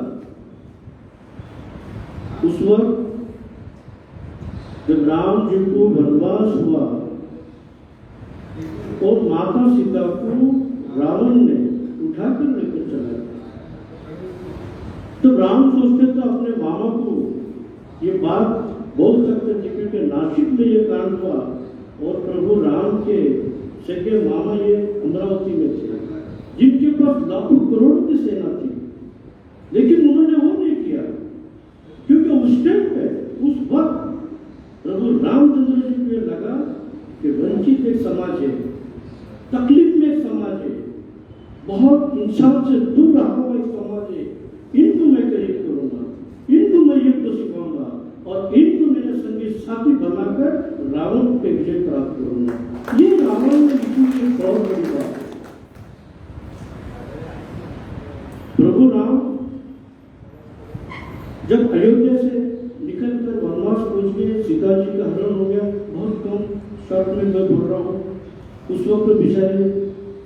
उस वक्त जब राम जी को वनवास हुआ और माता सीता को रावण ने उठाकर लेकर चला गया, तो राम सोचते थे अपने मामा को ये बात बोल सकते थे, क्योंकि नासिक में ये कांड हुआ और प्रभु राम के सगे मामा ये अमरावती में थे, जिनके पास लाखों करोड़ों की सेना थी, लेकिन उन्होंने वो नहीं किया, क्योंकि उस टाइम पे उस वक्त प्रभु रामचंद्र जी को ये लगा कि वंचित एक समाज है, तकलीफ में एक समाज है, बहुत इंसान से दूर रहा हुआ एक समाज है, इनको मैं करीब करूंगा, इनको मैं युद्ध सिखाऊंगा और इनको मेरे संगी साथी बनाकर रावण पे विजय प्राप्त करूंगा. ये रावण ने लिखी एक बहुत बड़ी बात. प्रभु राम जब अयोध्या से निकलकर वनवास पहुंच गए, सीता जी का हरण हो गया, बहुत कम शॉर्ट में मैं बोल रहा हूँ, उस वक्त बेचारे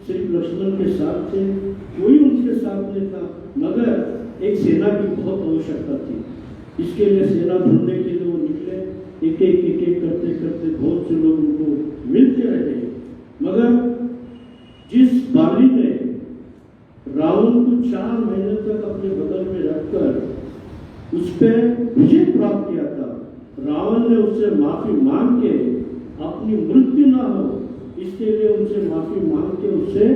श्री लक्ष्मण के साथ थे, कोई उनके साथ नहीं था, मगर एक सेना की बहुत आवश्यकता थी. इसके लिए सेना ढूंढने के लिए वो निकले, एक एक करते करते बहुत से लोग उनको मिलते रहे, मगर जिस बाली ने रावण को 4 महीने तक अपने बगल में रखकर उस पर विजय प्राप्त किया था, रावण ने उससे माफी मांग के अपनी मृत्यु ना हो इसके लिए उनसे माफी मांग के उससे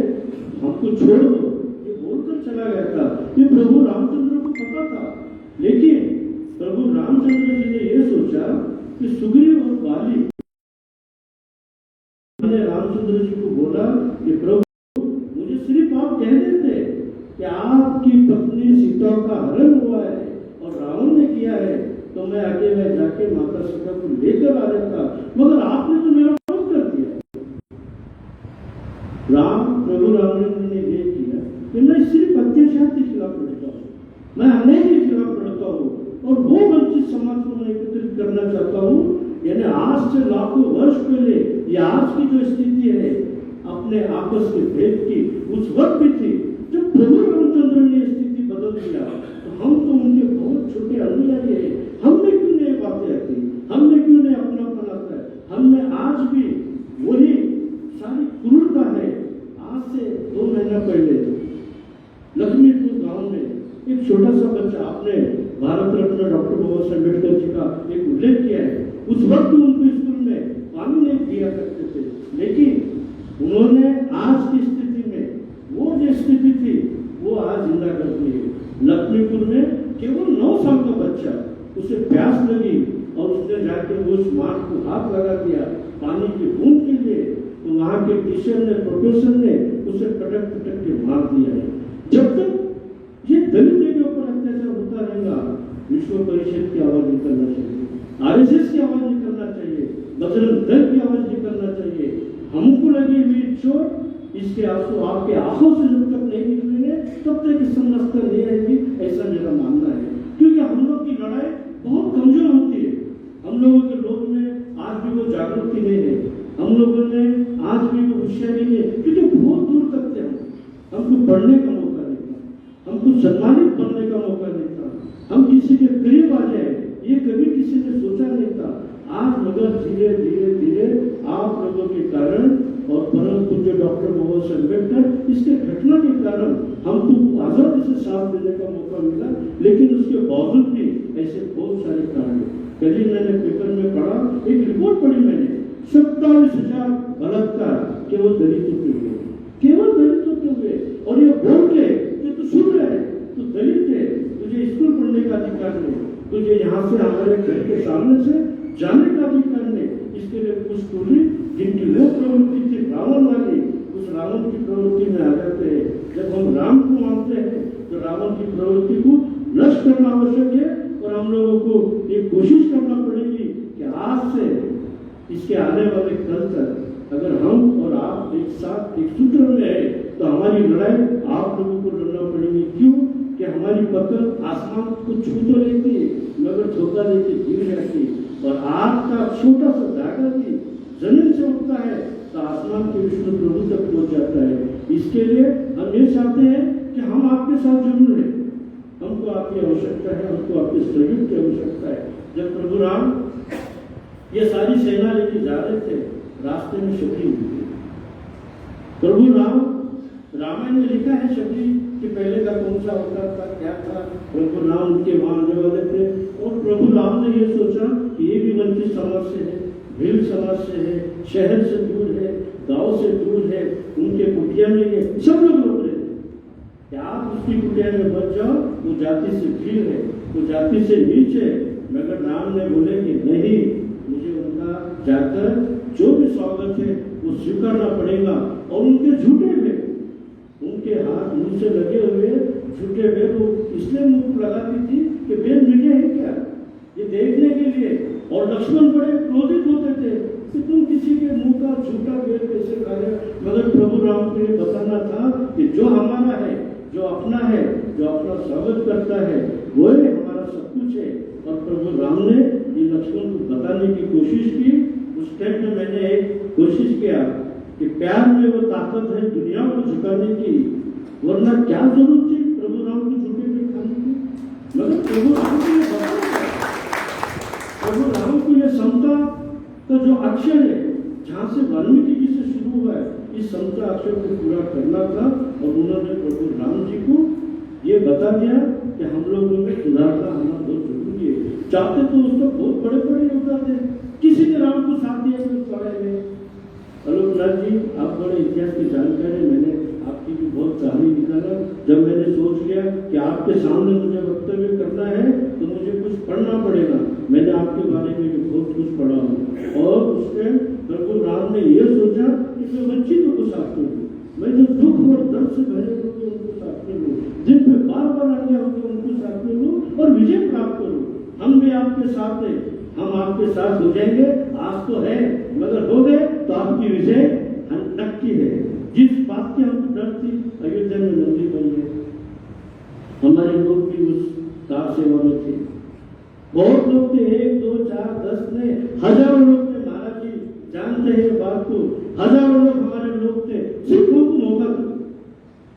हमको छोड़ दो ये बोलकर चला गया था. ये प्रभु रामचंद्र को पता था, लेकिन प्रभु रामचंद्र जी ने यह सोचा कि सुग्रीव और बाली ने रामचंद्र जी को बोला कि प्रभु मुझे सिर्फ आप कह देते कि आपकी पत्नी सीता का हरण हुआ है और रावण ने किया है, तो मैं अकेले जाके माता सीता को लेकर आ जाता, मगर आपने तो मेरा विरोध कर दिया. प्रभु रामचंद्र ने ये किया कि मैं सिर्फ अत्याचार के खिलाफ लड़ता हूँ, मैं अन्याय के खिलाफ लड़ता हूँ और वो वंचित समाज को मैं एकत्रित करना चाहता हूँ. यानी आज से लाखों वर्ष पहले या आज की जो स्थिति है अपने आपस के भेद की, उस वक्त भी थी. जब प्रभु रामचंद्र ने स्थिति बदल दिया तो हम तो उनके बहुत छोटे अनुयायी है, हमने क्यों नहीं बातें आती, हमने क्यों नहीं अपनापन आता है, हमने आज भी वही सारी क्रूरता है. आज से 2 महीना पहले लक्ष्मीपुर गांव में एक छोटा सा बच्चा, आपने भारत रत्न डॉक्टर बाबा साहेब अम्बेडकर जी का एक उल्लेख किया है, उस वक्त उनको स्कूल में पानी नहीं दिया करते थे, लेकिन उन्होंने आज की स्थिति में वो जो स्थिति थी वो आज जिंदा कर दी है. लक्ष्मीपुर में केवल 9 साल का बच्चा, उसे प्यास लगी और उसने जाके वो स्मार्ट को हाथ लगा दिया पानी की बूंद के लिए, तो वहां के टीचर ने, प्रोफेसर ने उसे पटक पटक के मार दिया है. जब तक ये दलित के ऊपर अत्याचार होता रहेगा, विश्व परिषद की आवाज निकलना चाहिए, आरएसएस की आवाज निकलना चाहिए, बजरंग दल की आवाज निकलना चाहिए. हमको लगी हुई चोट, इसके आंसू आपके आंखों से जब तक नहीं निकलेंगे तब तक इस समस्या नहीं आएगी, ऐसा मेरा मानना है. क्योंकि हम लोग की लड़ाई बहुत कमजोर होती है, हम लोगों के लोग में आज भी वो जागृति नहीं है, हम लोगों में आज भी वो होशियारी नहीं है, क्योंकि बहुत दूर तक थे हमको पढ़ने का मौका नहीं था, हमको सम्मानित बनना बनने का मौका नहीं था, हम किसी के करीब आ जाए ये कभी किसी ने सोचा नहीं था। आज मगर धीरे धीरे धीरे आप लोगों के कारण और परम पूज्य डॉक्टर बाबा साहेब अम्बेडकर इसके घटना के कारण हमको आजादी से साथ देने का मौका मिला, लेकिन उसके बावजूद भी ऐसे बहुत सारे कारण। कल ही मैंने पेपर में पढ़ा, एक रिपोर्ट पढ़ी मैंने, 27,000 बलात्कार केवल दलितों के हुए, केवल दलितों के हुए। और ये बोल के कि तू सुन रहे, तू दलित है, तुझे स्कूल पढ़ने का अधिकार नहीं, तुझे यहाँ से हमारे घर के सामने से जाने का अधिकार नहीं। इसके लिए कुछ टोली जिनकी वो प्रवृत्ति थी रावण वाली, उस रावण की प्रवृत्ति में आ जाते हैं। जब हम राम को मानते हैं तो रावण की प्रवृत्ति को नष्ट करना आवश्यक है। और हम लोगों को ये कोशिश करना पड़ेगी कि आज से इसके आने वाले कल तक अगर हम और आप एक साथ एक सूत्र में है तो हमारी लड़ाई आप लोगों को लड़ना पड़ेगी। क्यों कि हमारी पकड़ आसमान को छू तो लेती है मगर धोखा देके गिर जाती है। और आग का छोटा सा धागा भी जमीन से उठता है तो आसमान के विष्णु प्रभु तक पहुंच जाता है। इसके लिए हम ये चाहते हैं कि हम आपके साथ जरूर हैं, हमको आपकी आवश्यकता है, हमको आपके सहयोग की आवश्यकता है। जब प्रभु राम ये सारी सेना लेके जा रहे थे, रास्ते में शबरी हुई। प्रभु राम रामायण में लिखा है शबरी कि पहले का कौन सा अवतार था, क्या था। प्रभु राम उनके वहां आने वाले थे और प्रभु राम ने ये सोचा कि ये भी वंचित समाज से है, भील समाज से है, शहर से दूर है, गांव से दूर है, उनके कुटिया में ये सब लोग रोक रहे थे कि आप उसकी कुटिया में बच जाओ, वो जाति से भील है, वो जाति से नीचे। मगर राम ने बोले कि नहीं, मुझे उनका जाकर जो भी स्वागत है वो स्वीकारना पड़ेगा। और उनके झूठे वेद, उनके हाथ मुंह से लगे हुए झूठे वेद वो इसलिए मुंह लगाती थी कि वेद मिले हैं क्या ये देखने के लिए। और लक्ष्मण बड़े क्रोधित होते थे कि तुम किसी के मुंह का झूठा वेद कैसे खा रहे। मगर प्रभु राम को ये बताना था कि जो हमारा है, जो अपना है, जो अपना स्वागत करता है, वो हमारा सब कुछ है। और प्रभु राम ने ये लक्ष्मण को बताने की कोशिश की। उस टाइम में मैंने एक कोशिश किया कि प्यार में वो ताकत है दुनिया को झुकाने की, वरना क्या जरूरत थी प्रभु राम को झूठे वेद खाने की। मगर प्रभु राम को ये प्रभु राम को यह समता का जो अक्षर है, जहाँ से वाल्मीकि जी से शुरू हुआ है, इस समता अक्षर को पूरा करना था। और उन्होंने प्रभु राम जी को ये बता दिया कि हम लोगों में सुधारना आना बहुत जरूरी है। चाहते तो उसको बहुत बड़े बड़े योद्धा थे, किसी ने राम को साथ दिया तो लड़ाई में। आलोकनाथ जी, आप बड़े इतिहास की जानकारी, मैंने आपकी भी बहुत कहानी निकाला। जब मैंने सोच लिया कि आपके सामने मुझे वक्तव्य करना है तो मुझे कुछ पढ़ना पड़ेगा, मैंने आपके बारे में भी बहुत कुछ पढ़ा हूँ। और उसमें प्रभु राम ने यह सोचा कि मैं वंचितों को साथ में लूँ, मैं जो दुख और दर्द से भरे होंगे उनको साथ में लूँ, जिन पे बार बार अन्याय होंगे उनको साथ में लूँ और विजय प्राप्त करूँ। हम भी आपके साथ हैं, हम आपके साथ हो जाएंगे। आज तो है, मगर हो गए तो आपकी विजय नक्की है। जिस बात की हमको डर थी, अयोध्या में मंदिर बन गए, हमारे लोग भी उस कार सेवा में थे। बहुत लोग थे, 1, 2, 4, 10 ने, हजारों लोग थे। महाराज जी जानते हैं बात को, हजारों लोग हमारे लोग थे। सिर्फ हमको मौका दो,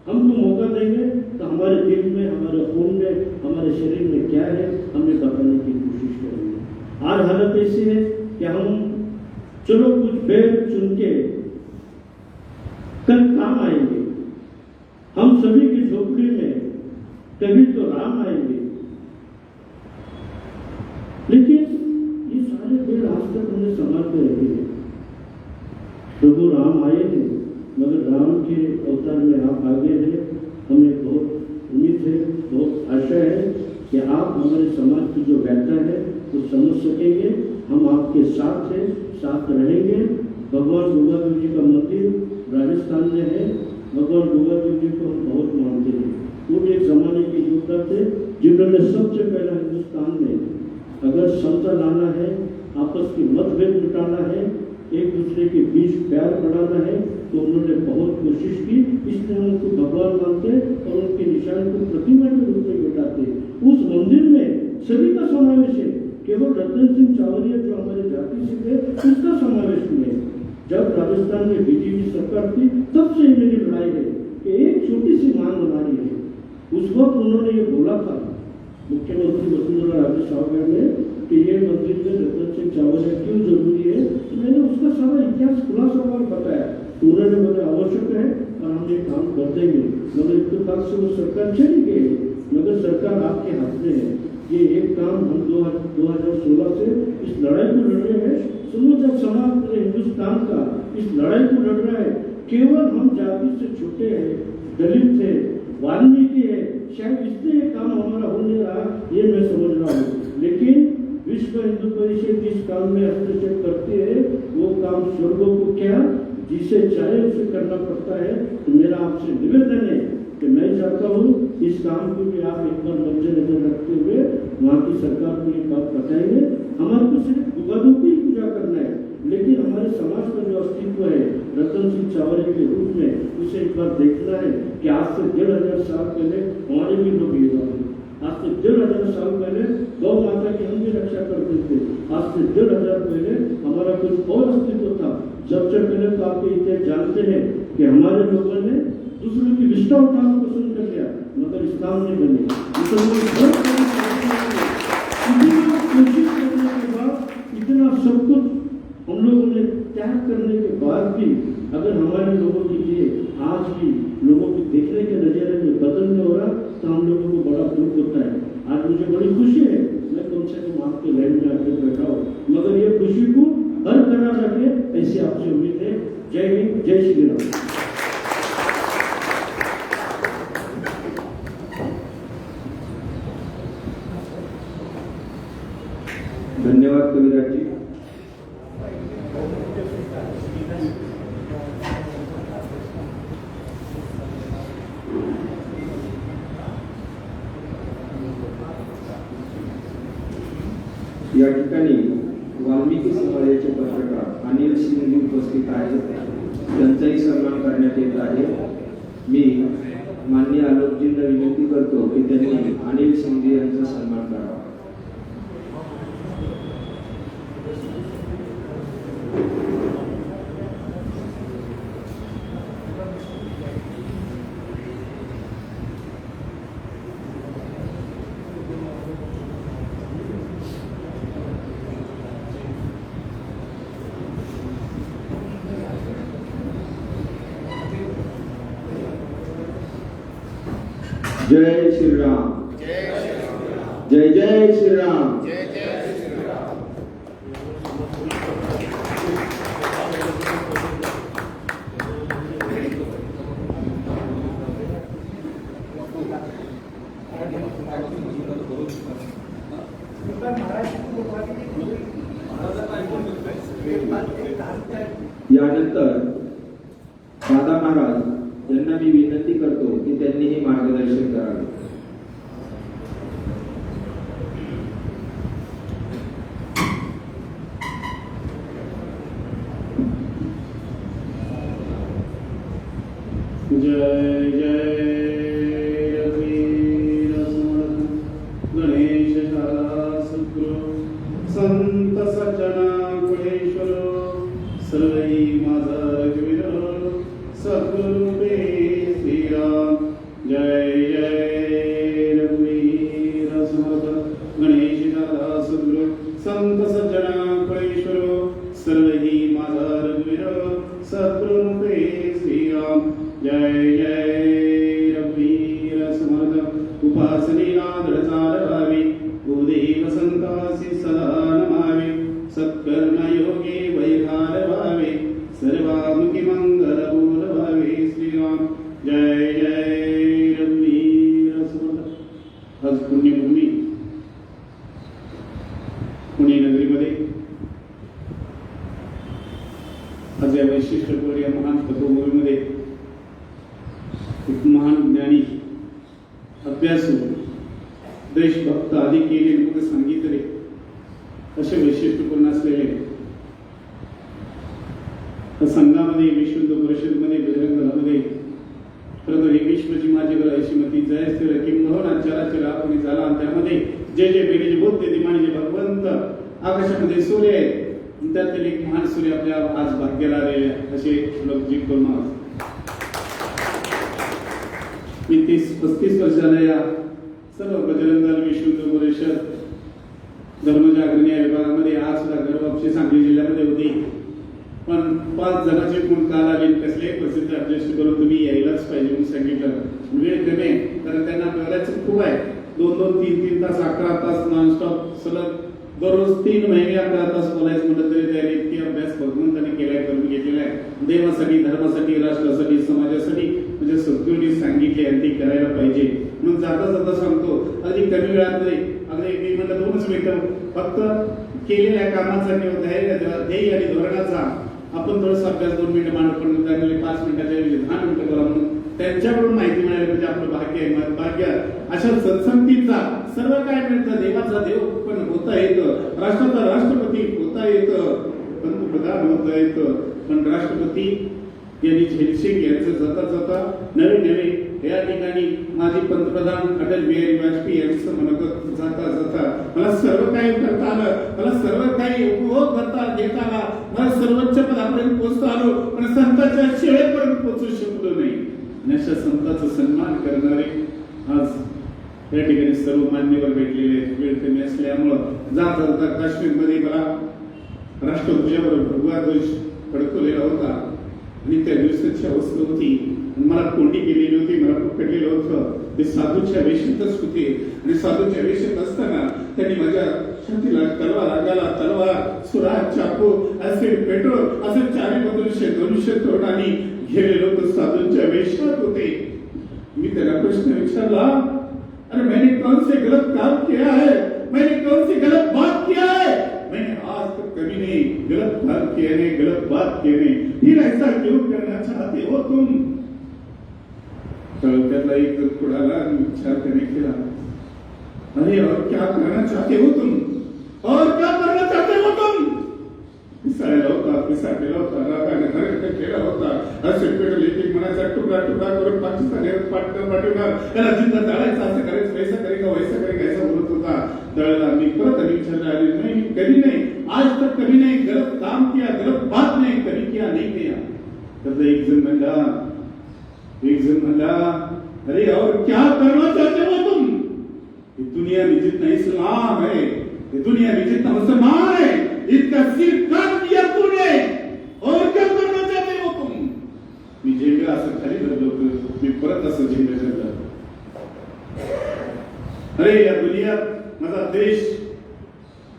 हमको मौका देंगे तो हमारे दिल में, हमारे खून में, हमारे शरीर में क्या है हमें बताने की कोशिश करेंगे। आज हालत ऐसी है कि हम चलो कुछ भेद चुन के कल काम आएंगे। हम सभी की झोपड़ी में कभी तो राम आएंगे, लेकिन ये सारे भेद आज तक हमने संभालते रहे हैं। प्रभु राम आए हैं, मगर राम के अवतार में आप आगे हैं। हमें बहुत उम्मीद है, बहुत आशा है कि आप हमारे समाज की जो व्यथा है वो समझ सकेंगे। हम आपके साथ हैं, साथ रहेंगे। भगवान गोगादेव जी का मंदिर राजस्थान में है। भगवान गोगादेव जी को हम बहुत मानते हैं। वो एक जमाने के योद्धा थे जिन्होंने सबसे पहला हिंदुस्तान में अगर समता लाना है, आपस की मतभेद मिटाना है, एक दूसरे के बीच प्यार बढ़ाना है, तो उन्होंने बहुत कोशिश की। इसलिए हम उनको भगवान मानते और उनके निशान को प्रतिमा के रूप में बिठाते। उस मंदिर में सभी का समावेश है, केवल रतन सिंह चावरिया जो हमारे जाति से थे उसका समावेश नहीं है। जब राजस्थान में बीजेपी सरकार थी तब से मेरी लड़ाई है कि एक छोटी सी मांग हमारी है, उस वक्त उन्होंने ये बोला था मुख्यमंत्री वसुंधरा राजे साहब ने कि ये मंदिर में रतन सिंह चावरिया क्यों जरूरी है, तो मैंने उसका सारा इतिहास खुलासा और बताया। तो उन्होंने बोला आवश्यक है और हम ये काम कर देंगे, मगर इत्तेफाक से वो सरकार चली गई, मगर सरकार आपके हाथ में है। ये एक काम हम 2016 से इस लड़ाई को लड़ रहे हैं, समूचा समाज पूरे हिंदुस्तान का इस लड़ाई को लड़ रहा है। केवल हम जाति से छोटे हैं, दलित थे, वाल्मीकि है, शायद इसलिए ये काम हमारा हो नहीं रहा, ये मैं समझ रहा हूँ। लेकिन विश्व हिंदू परिषद जिस काम में हस्तक्षेप करती है वो काम स्वर्गों को क्या जिसे चाहे उसे करना पड़ता है। तो मेरा आपसे निवेदन है कि मैं चाहता हूँ इस काम को भी आप एक बार मद्देनजर रखते हुए वहाँ की सरकार को ये बात बताएंगे। हमारे को सिर्फ विवादों की पूजा करना है, लेकिन हमारे समाज का जो अस्तित्व है रतन सिंह चावरिया के रूप में उसे एक बार देखना है कि आज से 1500 साल पहले हमारे भी लोग ये बात, आज से 1500 साल पहले गौ माता की हम भी रक्षा करते थे, आज से 1500 पहले हमारा कुछ और अस्तित्व था। सबसे पहले तो आप इतिहास जानते हैं कि हमारे लोगों ने दूसरों की विष्ठा उठाना पसंद कर लिया, मगर इस्लाम नहीं बने। कोशिश करने के बाद इतना सब कुछ हम लोगों ने त्याग करने के बाद भी अगर हमारे लोगों के लिए आज भी लोगों की देखने के नजरिए में बदल नहीं हो रहा तो हम लोगों को बड़ा दुख होता है। आज मुझे बड़ी खुशी है मैं कम से कम आपके लाइन में आकर बैठा हूँ, मगर ये खुशी को बरकरार रखे ऐसी आपसे उम्मीद है। जय हिंद, जय श्री राम। धन्यवाद कविराज जी। या ठिकाणी वाल्मिकी समाजाचे पत्रकार अनिल सिंग उपस्थित आहेत, त्यांचाही सन्मान करण्यात येत आहे। मी माननीय आलोकजींना विनंती करतो की त्यांनी अनिल सिंग यांचा सन्मान करावा। जय श्री राम, जय जय श्री राम। यानंतर दादा महाराज यांना मी विनंती करतो की त्यांनीही मार्गदर्शन करावे। जय जय रघुवीर समर्थ गणेश शाला सुखरो संत सज्जना कुलेश्वर सर्वै माझा रघुवीर सद्गुरुपे श्रीराम। जय जय रघुवीर समर्थ गणेश शाला सुखरो संत सज्जना कुलेश्वर सर्वै माझा रघुवीर सद्गुरुपे श्रीराम। जय जय रघुवीर समर्थ उपासनेला दृढचार व्हावी भूदेव संतासी सदा नमावे सत्कर्म योगे वैहार व्हावे सर्वामुखी मंगल बोल व्हावे श्रीराम। जय जय रघुवीर समर्थ। आज पुण्यभूमी पुणे नगरीमध्ये आज या वैशिष्ट्यपूर्ण या महान तपोभूमीमध्ये एक महान ज्ञानी अभ्यासू देशभक्त आदी केले नको सांगितले असे वैशिष्ट्यपूर्ण असलेले संघामध्ये विश्व हिंदू परिषदमध्ये बजरंग दलामध्ये खरं तर ही विश्वची माझी गर श्रीमती जय स्थिर किंबहुना चराचर आपण झाला आणि त्यामध्ये जे जे बेरीज बोलते ते म्हणजे भगवंत आकाशामध्ये सूर्य आहे त्यातील एक महान सूर्य आपल्या आज भाग्याला आलेले असे लोक जी करून मी 30-35 वर्षाला या सर्व बजरंग दल विश्व परिषद धर्मजागरण या विभागामध्ये आज सुद्धा घरवापसी सांगली जिल्ह्यामध्ये होती. पण 5 जणांची कोण काल आली कसल्याही परिस्थिती ऍडजस्ट करून तुम्ही यायलाच पाहिजे म्हणून सांगितलं. वेळ कमी आहे कारण त्यांना बोलायचं खूप आहे. 2-2, 3-3 तास 11 तास नॉनस्टॉप सलग दररोज 3 महिने 11 तास बोलायचं म्हटलं तरी त्याने इतकी अभ्यास भगवंतांनी केलाय, करून घेतलेला आहे. देवासाठी, धर्मासाठी, राष्ट्रासाठी, समाजासाठी म्हणजे सद्गुरूंनी सांगितले आणि ती करायला पाहिजे. म्हणून जाता जाता सांगतो अगदी कमी वेळात नाही, अगदी मी म्हणलं 2च मिनिटं फक्त केलेल्या कामाचा किंवा ध्येय आणि धोरणाचा आपण थोडासा अभ्यास 2 मिनिटं मांडू पण त्यांनी 5 मिनिटाच्या ऐवजी 10 मिनिटं करा म्हणून त्यांच्याकडून माहिती मिळाली म्हणजे आपलं भाग्य आहे. भाग्य अशा सत्संगतीचा सर्व काय मिळतं. देवाचा देव पण होता येतं, राष्ट्राचा राष्ट्रपती होता येतं, पंतप्रधान होता येतं. पण राष्ट्रपती यांनी झेलसिंग यांचं जाता जाता नवे या ठिकाणी माजी पंतप्रधान अटल बिहारी वाजपेयी यांचं म्हणत जाता जाता मला सर्व काही करता आलं, मला सर्व काही उपभोग करता घेता आला, मला सर्वोच्च पदापर्यंत पोहोचता आलो पण संतांच्या शेळेपर्यंत पोहोचू शकलो नाही. अशा संतांचा सन्मान करणारे आज या ठिकाणी सर्व मान्यवर भेटलेले. वेळ कमी असल्यामुळं जाता जाता काश्मीरमध्ये मला राष्ट्रध्वजावर भगवा ध्वज फडकवलेला होता आणि त्या दिवसाची अवस्था होती. मला कोंडी केलेली होती, मला पकडलेलं होतं. ते साधूच्या वेशातच होते आणि साधूच्या वेशात असताना त्यांनी माझ्या छातीला तलवार, अंगाला तलवार, सुराज, चाकू, ऍसिड, पेट्रोल असे 400-200 तोडांनी घेरलेलं होतं. साधूच्या वेशात होते. मी त्याला प्रश्न विचारला, अरे मैंने कौन से गलत काम किया है, मैंने कौन सी गलत बात किया है, मैंने आज तक कभी नहीं गलत काम किया नहीं, गलत बात किया नहीं, फिर ऐसा क्यों करना चाहते हो तुम. त्यातला एक थोडाला विचार करने केला, अरे और क्या करना चाहते हो तुम, और क्या करना चाहते हो तुम. पिसाळलेला होता, पिसाळलेला होता, रागाने हरकत केला होता. असे पेट्रोल एक मनाचा तुकडा करून पाकिस्तानात पाठवणार, त्याला जिंदा जाळायचं, असं करायचं, वैसा करेगा वैसा करेगा असं बोलत होता. दळला मी परत आणि विचारला, अरे नाही कभी नहीं, आज तक कभी नहीं गलत काम किया, गलत बात नहीं कभी किया, नहीं किया. तर एक जण म्हणला, अरे और क्या करना चाहते हो तुम. ये दुनिया में जितना इस्लाम है, ये दुनिया में जितना मुसलमान है, इसका सिर काट दिया तूने, और क्या करना चाहते हो तुम. मी झेंडा असं खाली धरलं होतं, मी परत असं झेंडा धरलं. अरे या दुनियात माझा देश,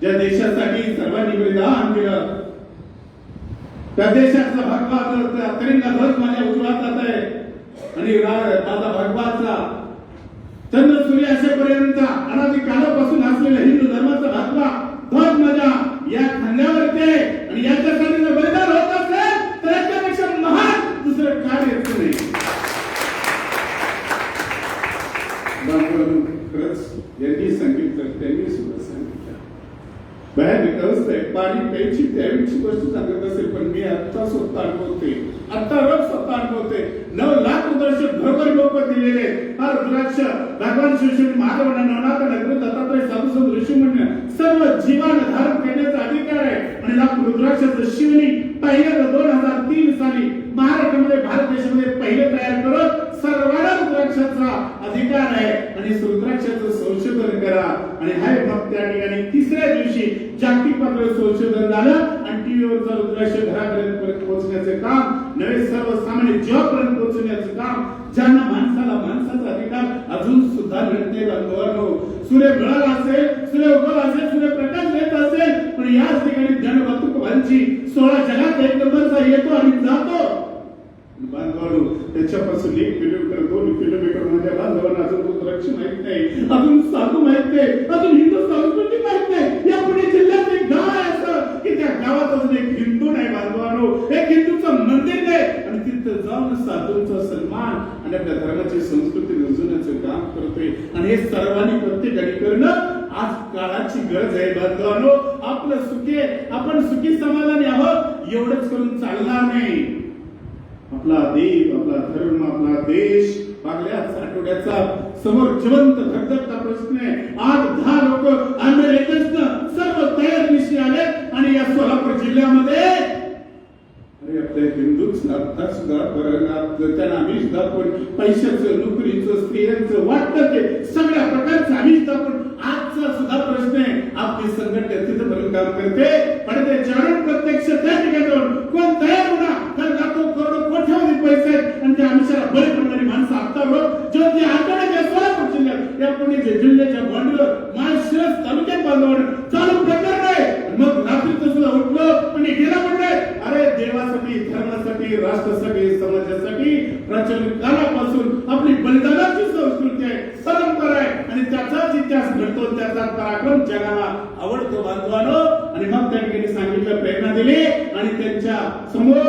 ज्या देशासाठी सर्वांनी बलिदान केलं, त्या देशाचा भगवा तिरंगा ध्वज माझ्या उजव्या हातात आहे आणि दादा भगवाचा चंद्र सूर्य असेपर्यंत अनादी कालापासून असलेला हिंदू धर्माचा भगवा ध्वज माझ्या या खांद्यावरती आहे आणि याच्यासाठी जर बलिदान होत असेल तर याच्यापेक्षा महान दुसरं कार्य नाही. खरंच यांनी सांगितलं, त्यांनी सुद्धा सांगितलं. भयानक अवस्था आहे. पाणी प्यायची त्यावेळीची गोष्ट सांगत असेल पण मी आता स्वतः अनुभवते, आता रोज स्वतः अनुभवते. 9 लाख रुद्राक्ष घरोघरी लोक दिलेले. हा रुद्राक्ष भगवान श्री महादेवांना, नवनाथ, नगरी, दत्तात्रय, साधू ऋषी म्हणणे सर्व जीवाला धारण करण्याचा अधिकार आहे. आणि लाख रुद्राक्षाचं शिवलिंग पहिल्यांदा 2003 साली महाराष्ट्रामध्ये, भारत देशामध्ये पहिले तयार करत सर्वांना रुद्राक्षाचा अधिकार आहे आणि रुद्राक्षाचं संशोधन करा. आणि हाय मग त्या ठिकाणी 3ऱ्या दिवशी जागतिक पातळीवर संशोधन झालं आणि टीव्हीवरचा रुद्राक्ष घरापर्यंत पोहोचण्याचे काम, नवे सर्वसामान्य जीवापर्यंत पोहोचण्याचं काम, ज्यांना माणसाचा अधिकार अजून सुद्धा मिळत नाही. बांधवांनो, सूर्य मिळाला असेल, सूर्य उगवला असेल, सूर्यप्रकाश येत असेल पण याच ठिकाणी जनवाहतूकवाहनची 16 जगात एक नंबरचा येतो आणि जातो. बांधवांनो, त्याच्यापासून 1 किलोमीटर 2 किलोमीटर माझ्या बांधवांना अजून रुद्राक्ष माहित नाही, अजून साधू माहित नाही, अजून हिंदू संस्कृती माहित नाही. या पुणे जिल्ह्यात एक गाव आहे असं की त्या गावात अजून एक हिंदू नाही. बांधवांनो, एक हिंदूचं मंदिर नाही आणि तिथं जाऊन साधूंचा सन्मान आणि आपल्या धर्माची संस्कृती रुजवण्याचं काम करतोय. आणि हे सर्वांनी प्रत्येकाने करणं आज काळाची गरज आहे. बांधवांनो, आपलं सुखी, आपण सुखी समाधानी आहोत एवढंच करून चालणार नाही. आपला देव, आपला धर्म, आपला देश मागल्या आठवड्याचा समोर जिवंत धगधगता प्रश्न आहे. 8-10 लोक अमेरिकेतनं सर्व तयारीनिशी आले आणि या सोलापूर जिल्ह्यामध्ये अरे आपल्या हिंदूच आता सुद्धा बरं त्यांना आम्हीच दाखवून पैशाचं नोकरीचं स्त्रियांचं वाटतं ते सगळ्या प्रकारचं आम्हीच दाखवून आजचा सुद्धा प्रश्न आहे आपली संघटना तिथं भरून काम करते पण त्याच्यावर प्रत्यक्ष त्या ठिकाणी जाऊन कोण तयार होणार कारण लाखो करोडो कोट्यावधी पैसे आहेत आणि त्या आमिषाला बळी पडणारी माणसं आत्तावर जेव्हा ती आठवड्याच्या सोलापूर जिल्ह्यात या पुणे जिल्ह्याच्या बॉन्डवर माळशिरस तालुक्यात बांधवण चालू प्रकरण आहे मग रात्रीचं सुद्धा उठलं आणि गेला म्हणलंय अरे देवासाठी धर्मासाठी राष्ट्रासाठी समाजासाठी प्राचीन काळापासून आपली बलिदानाची संस्कृती आहे परंपरा आहे आणि त्याचाच इतिहास घडतो त्याचा पराक्रम जगाला आवडतो बांधवानो आणि मग त्या ठिकाणी सांगितलं प्रेरणा दिली आणि त्यांच्या समोर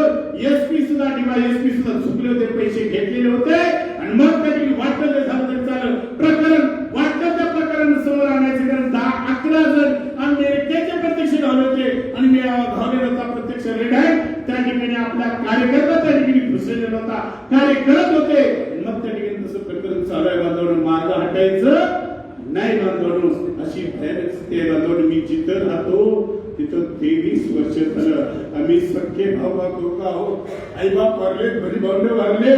एसपी सुद्धा डीवायएसपी सुद्धा झुकले होते पैसे घेतलेले होते आणि मग त्या ठिकाणी वाटलं ते झालं तरी चालेल प्रकरण वाटतं त्या प्रकरण समोर आणायचं कारण 10-11 जण अमेरिकेचे प्रत्यक्ष धावले होते आणि मी धावलेला होता प्रत्यक्ष रेड हँड त्या ठिकाणी आपला कार्यकर्ता त्या ठिकाणी घुसलेला होता कार्य करत होते मग त्या ठिकाणी तसं प्रकरण चालू आहे बांधवणं मार्ग हटायचं नाही बांधवणं अशी भयानक स्थिती आहे बांधवणं मी जिथं राहतो तिथं 23 वर्ष झालं आम्ही सख्खे भाऊ आहोत आई बाप वारले बरी भावंड वारले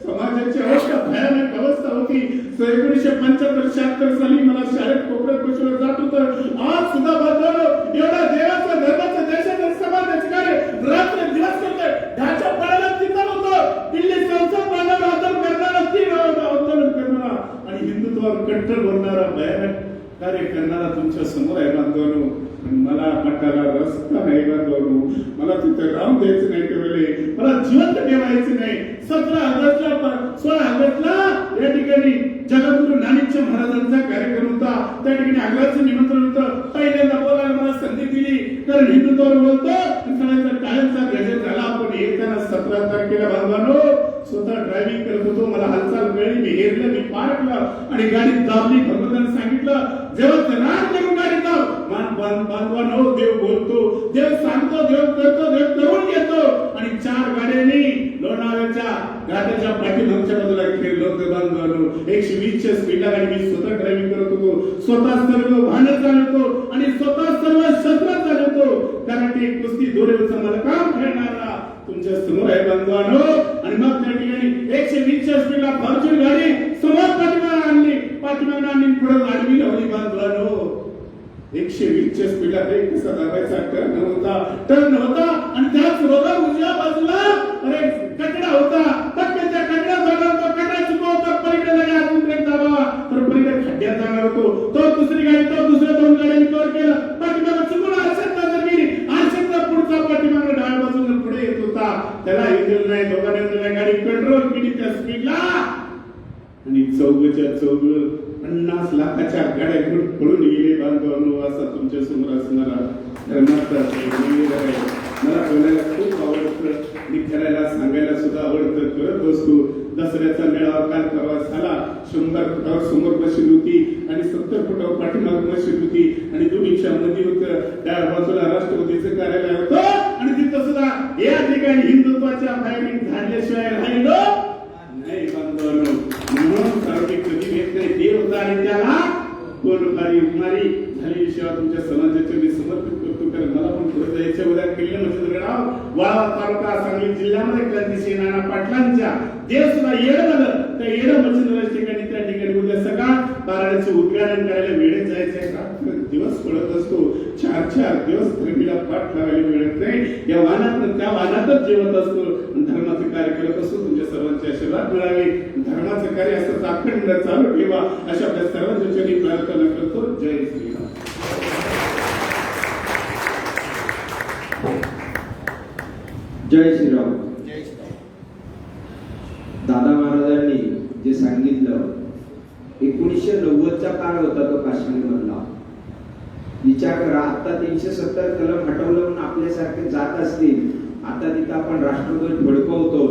समाजाची अवस्था भयानक अवस्था होती 1975-76 साली मला शाळेत कोपऱ्यात बसवलं जात होतं आज सुद्धा बांधवणं एवढा देवाचा धर्माचा देशाचा समाजाचे कार्य रात्र दिवस करतोय ढाच्या पडायला तिथं होतं दिल्ली संसद मांडव आंदोलन करणारा 3 आंदोलन करणारा आणि हिंदुत्वावर कट्टर बनणारा भयानक कार्य करणारा तुमच्या समोर आहे बांधवणं मला पटाला रस्ता नाही बांधवणं मला तिथे राहून द्यायचं नाही त्यावेळेला मला जिवंत ठेवायचं नाही 16 ऑगस्टला या ठिकाणी जगद्गुरु ज्ञानेश्वर महाराजांचा कार्यक्रम होता त्या ठिकाणी आग्रहाचं निमंत्रण होतं पहिल्यांदा बोलायला मला संधी दिली कारण हिंदुत्वावर बोलतो सगळ्यांचा टाळ्यांचा गजर झाला पण येताना 17 तारखेला बांधवानो स्वतः ड्रायव्हिंग करत होतो मला हालचाल कळली मी हेरलं मी पारखलं आणि गाडी दाबली भगवंतांनी सांगितलं जेव्हा राग करून गाडी दाब बांधवानो देव बोलतो देव सांगतो देव करतो देव करून घेतो आणि 4 गाड्यांनी लोणावळ्याच्या घाटाच्या पाठीमागच्या बाजूला खेळलो होतो बांधवानो 120 च्या स्पीडला गाडी मी स्वतः ड्रायव्हिंग करत होतो स्वतः सर्व वाहनं चालवतो आणि स्वतः सर्व शस्त्र चालवतो कारण ते कुस्ती दोरेवरचा मला काम खेळणारा तुमच्या समोर आहे बांधवानो आणि मग त्या ठिकाणी 120 च्या स्पीडला फॉर्च्यून गाडी समोर पाठीमागून आणली पुढे गाडी लावली बांधवानो 120 च्या स्पीडला ब्रेक कसा दाबायचा टर्न होता आणि त्याच रोडा उजव्या बाजूला अरे कचरा होता पटकनच्या कचरा जाणार तो कचरा चुकवता पलीकडे लगे अजून ब्रेक दाबा तर पलीकडे खड्ड्यात जाणार होतो तो दुसरी गाडी तो दुसऱ्या 2 गाड्यांनी कव्हर केलं पाठीमागे चुकून आरशात नजर गेली आरशातला पुढचा पाठीमागे डाव्या बाजूला पुढे येत होता त्याला इंजन नाही दोघांनी गाडी कंट्रोल केली त्या स्पीडला आणि चौघच्या चौघ 50 लाखाच्या गाड्या घेऊन पळून गेले बांधवांनो असा तुमच्या समोर असणारा धर्माचा मला बोलायला खूप आवडतं मी करायला सांगायला सुद्धा आवडतं करत असतो दसऱ्याचा मेळावा काल परवा झाला 100 फुटावर समोर मशीन होती आणि 70 फुटावर पाठीमाग मशीन होती आणि दोन्हीच्या मध्ये होतं त्या बाजूला राष्ट्रपतीचं कार्यालय होतं आणि तिथं सुद्धा या ठिकाणी हिंदुत्वाच्या फायरिंग झाल्याशिवाय राहिलो नाही बांधवांनो म्हणून सार्वजनिक कधी घेत नाही देव होता आणि त्याला कोणकारी उमारी झालेली सेवा तुमच्या समाजाचे मी समर्पित करतो कारण मला पण पुढे जायचं उद्या किल्ले मच्छिंद्रगाव वाळवा तालुका सांगली जिल्ह्यामध्ये क्रांतिसिंह नाना पाटलांच्या देव सुद्धा येणं झालं त्या येणं मच्छिंद्रगाव ठिकाणी त्या ठिकाणी उद्या सकाळ पारायणाचं उद्घाटन करायला वेळेत जायचंय रात्र दिवस पडत असतो 4 दिवस धर्मीला पाठ लावायला मिळत नाही या वाहनात त्या वाहनातच जेवत असतो धर्माचं कार्य करत असतो तुमच्या सर्वांचे आशीर्वाद मिळावे धर्माचं कार्य असं अखंड चालू ठेवा अशा आपल्या सर्वांच्या चरणी प्रार्थना करतो जय श्रीराम जय श्रीराम दादा महाराजांनी जे सांगितलं 1990चा काळ होता तो काश्मीर मधला विचार करा आता 370 कलम हटवलं म्हणून आपल्यासारखे जात असतील आता तिथं आपण राष्ट्रध्वज फडकवतो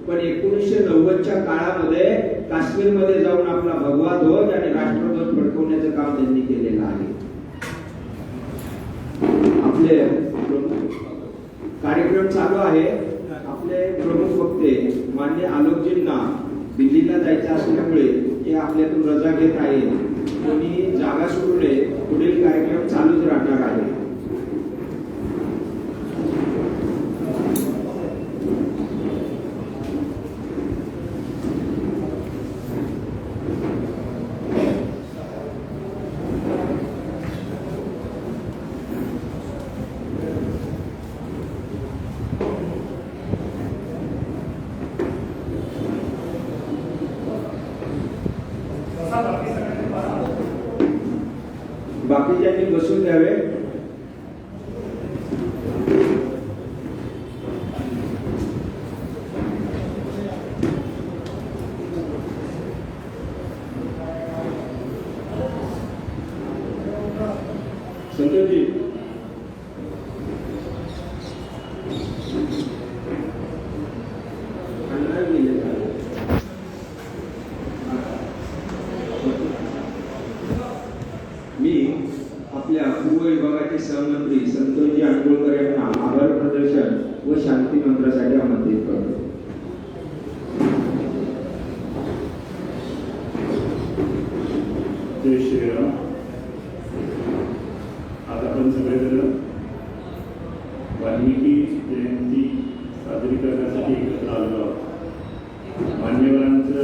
पण 1990च्या काळामध्ये काश्मीर मध्ये जाऊन आपला भगवा ध्वज आणि राष्ट्रध्वज फडकवण्याचं काम त्यांनी केलेलं आहे आपले कार्यक्रम चालू आहे आपले प्रमुख वक्ते मान्य आलोकजींना दिल्लीला जायचं असल्यामुळे ते आपल्यातून रजा घेत आहेत कोणी जागा सोडू नये पुढील कार्यक्रम चालूच राहणार आहे बाकीच्यांनी बसून द्यावे. संतोषजी मी आपल्या पूर्व विभागाचे सहमंत्री संतोषजी अंडोळकर यांना आभार प्रदर्शन व शांती मंत्रासाठी आमंत्रित करतो. जय श्रीराम. आज आपण सगळेजण वाल्मिकी जयंती साजरी करण्यासाठी एकत्र आलो आहोत. मान्यवरांचं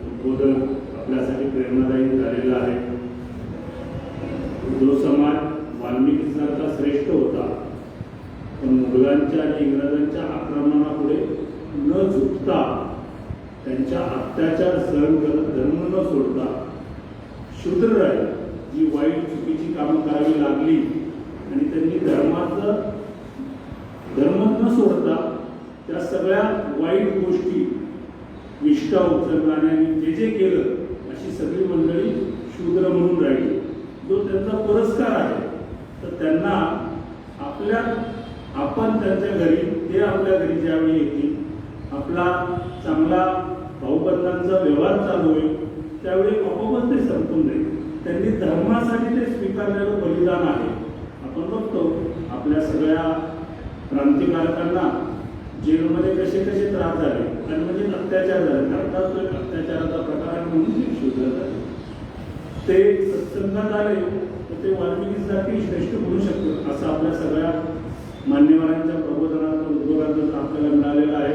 उद्बोधन आपल्यासाठी प्रेरणादायी झालेलं आहे. जो समाज वाल्मिकीसारखा श्रेष्ठ होता पण मुघलांच्या आणि इंग्रजांच्या आक्रमणापुढे न झुकता त्यांच्या अत्याचार सहन करत धर्म न सोडता शूद्र राहील, जी वाईट चुकीची कामं करावी लागली आणि त्यांनी धर्म न सोडता त्या सगळ्या वाईट गोष्टी विष्ठा उचलण्याने जे केलं अशी सगळी मंडळी शूद्र म्हणून राहिली. जो त्यांचा पुरस्कार आहे तर त्यांना आपण त्यांच्या घरी, ते आपल्या घरी ज्यावेळी येतील, आपला चांगला भाऊबंधांचा व्यवहार चालू होईल त्यावेळी आपोआपच ते संपून जाईल. त्यांनी धर्मासाठी ते स्वीकारलेलं बलिदान आहे. आपण बघतो आपल्या सगळ्या क्रांतिकारकांना जेलमध्ये कसे कसे त्रास झाले आणि म्हणजे अत्याचार झाले. अर्थात तो एक अत्याचाराचा प्रकार आहे म्हणून ते शोधले झाले. ते सत्संगात आले तर ते वाल्मिकीसारखी श्रेष्ठ म्हणू शकतो असं आपल्या सगळ्या मान्यवरांच्या प्रबोधनातून उद्बोधनातून आपल्याला मिळालेलं आहे.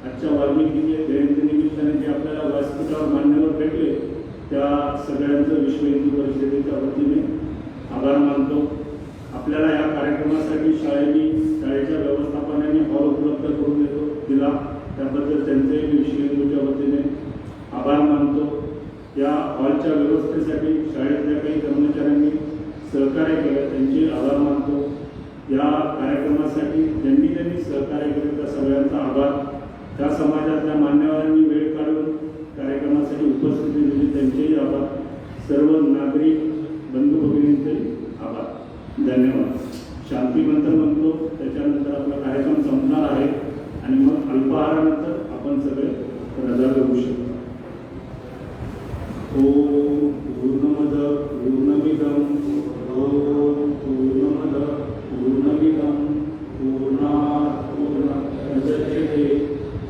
आजच्या वाल्मिकी जयंती निमित्ताने जे आपल्याला व्यासपीठावर मान्यवर भेटले त्या सगळ्यांचं विश्व हिंदू परिषदेच्या वतीने आभार मानतो. आपल्याला या कार्यक्रमासाठी शाळेच्या व्यवस्थापनाने हॉल उपलब्ध करून दिला त्याबद्दल त्यांचेही विश्व हिंदूच्या वतीने आभार मानतो. या हॉलच्या व्यवस्थेसाठी शाळेतल्या काही कर्मचाऱ्यांनी सहकार्य केलं त्यांचे आभार मानतो. या कार्यक्रमासाठी ज्यांनी सहकार्य केलं त्या सगळ्यांचा आभार. त्या समाजातल्या मान्यवरांनी वेळ काढून कार्यक्रमासाठी उपस्थिती दिली त्यांचेही आभार. सर्व नागरिक बंधू भगिनींचेही आभार. धन्यवाद. शांती मंत्र म्हणतो त्याच्यानंतर आपला कार्यक्रम संपणार आहे आणि मग अल्पाहारानंतर आपण सगळे रजा घेऊ शकतो. ओम पूर्णमद पूर्णमिदं पूर्णमद पूर्णमिदं पूर्णात् पूर्णमुदच्यते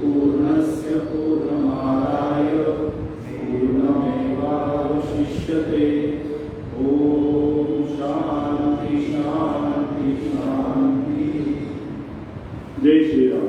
पूर्णस्य पूर्णमादाय पूर्णमेवावशिष्यते. ओम शांती शांती शांती. जय श्रीराम.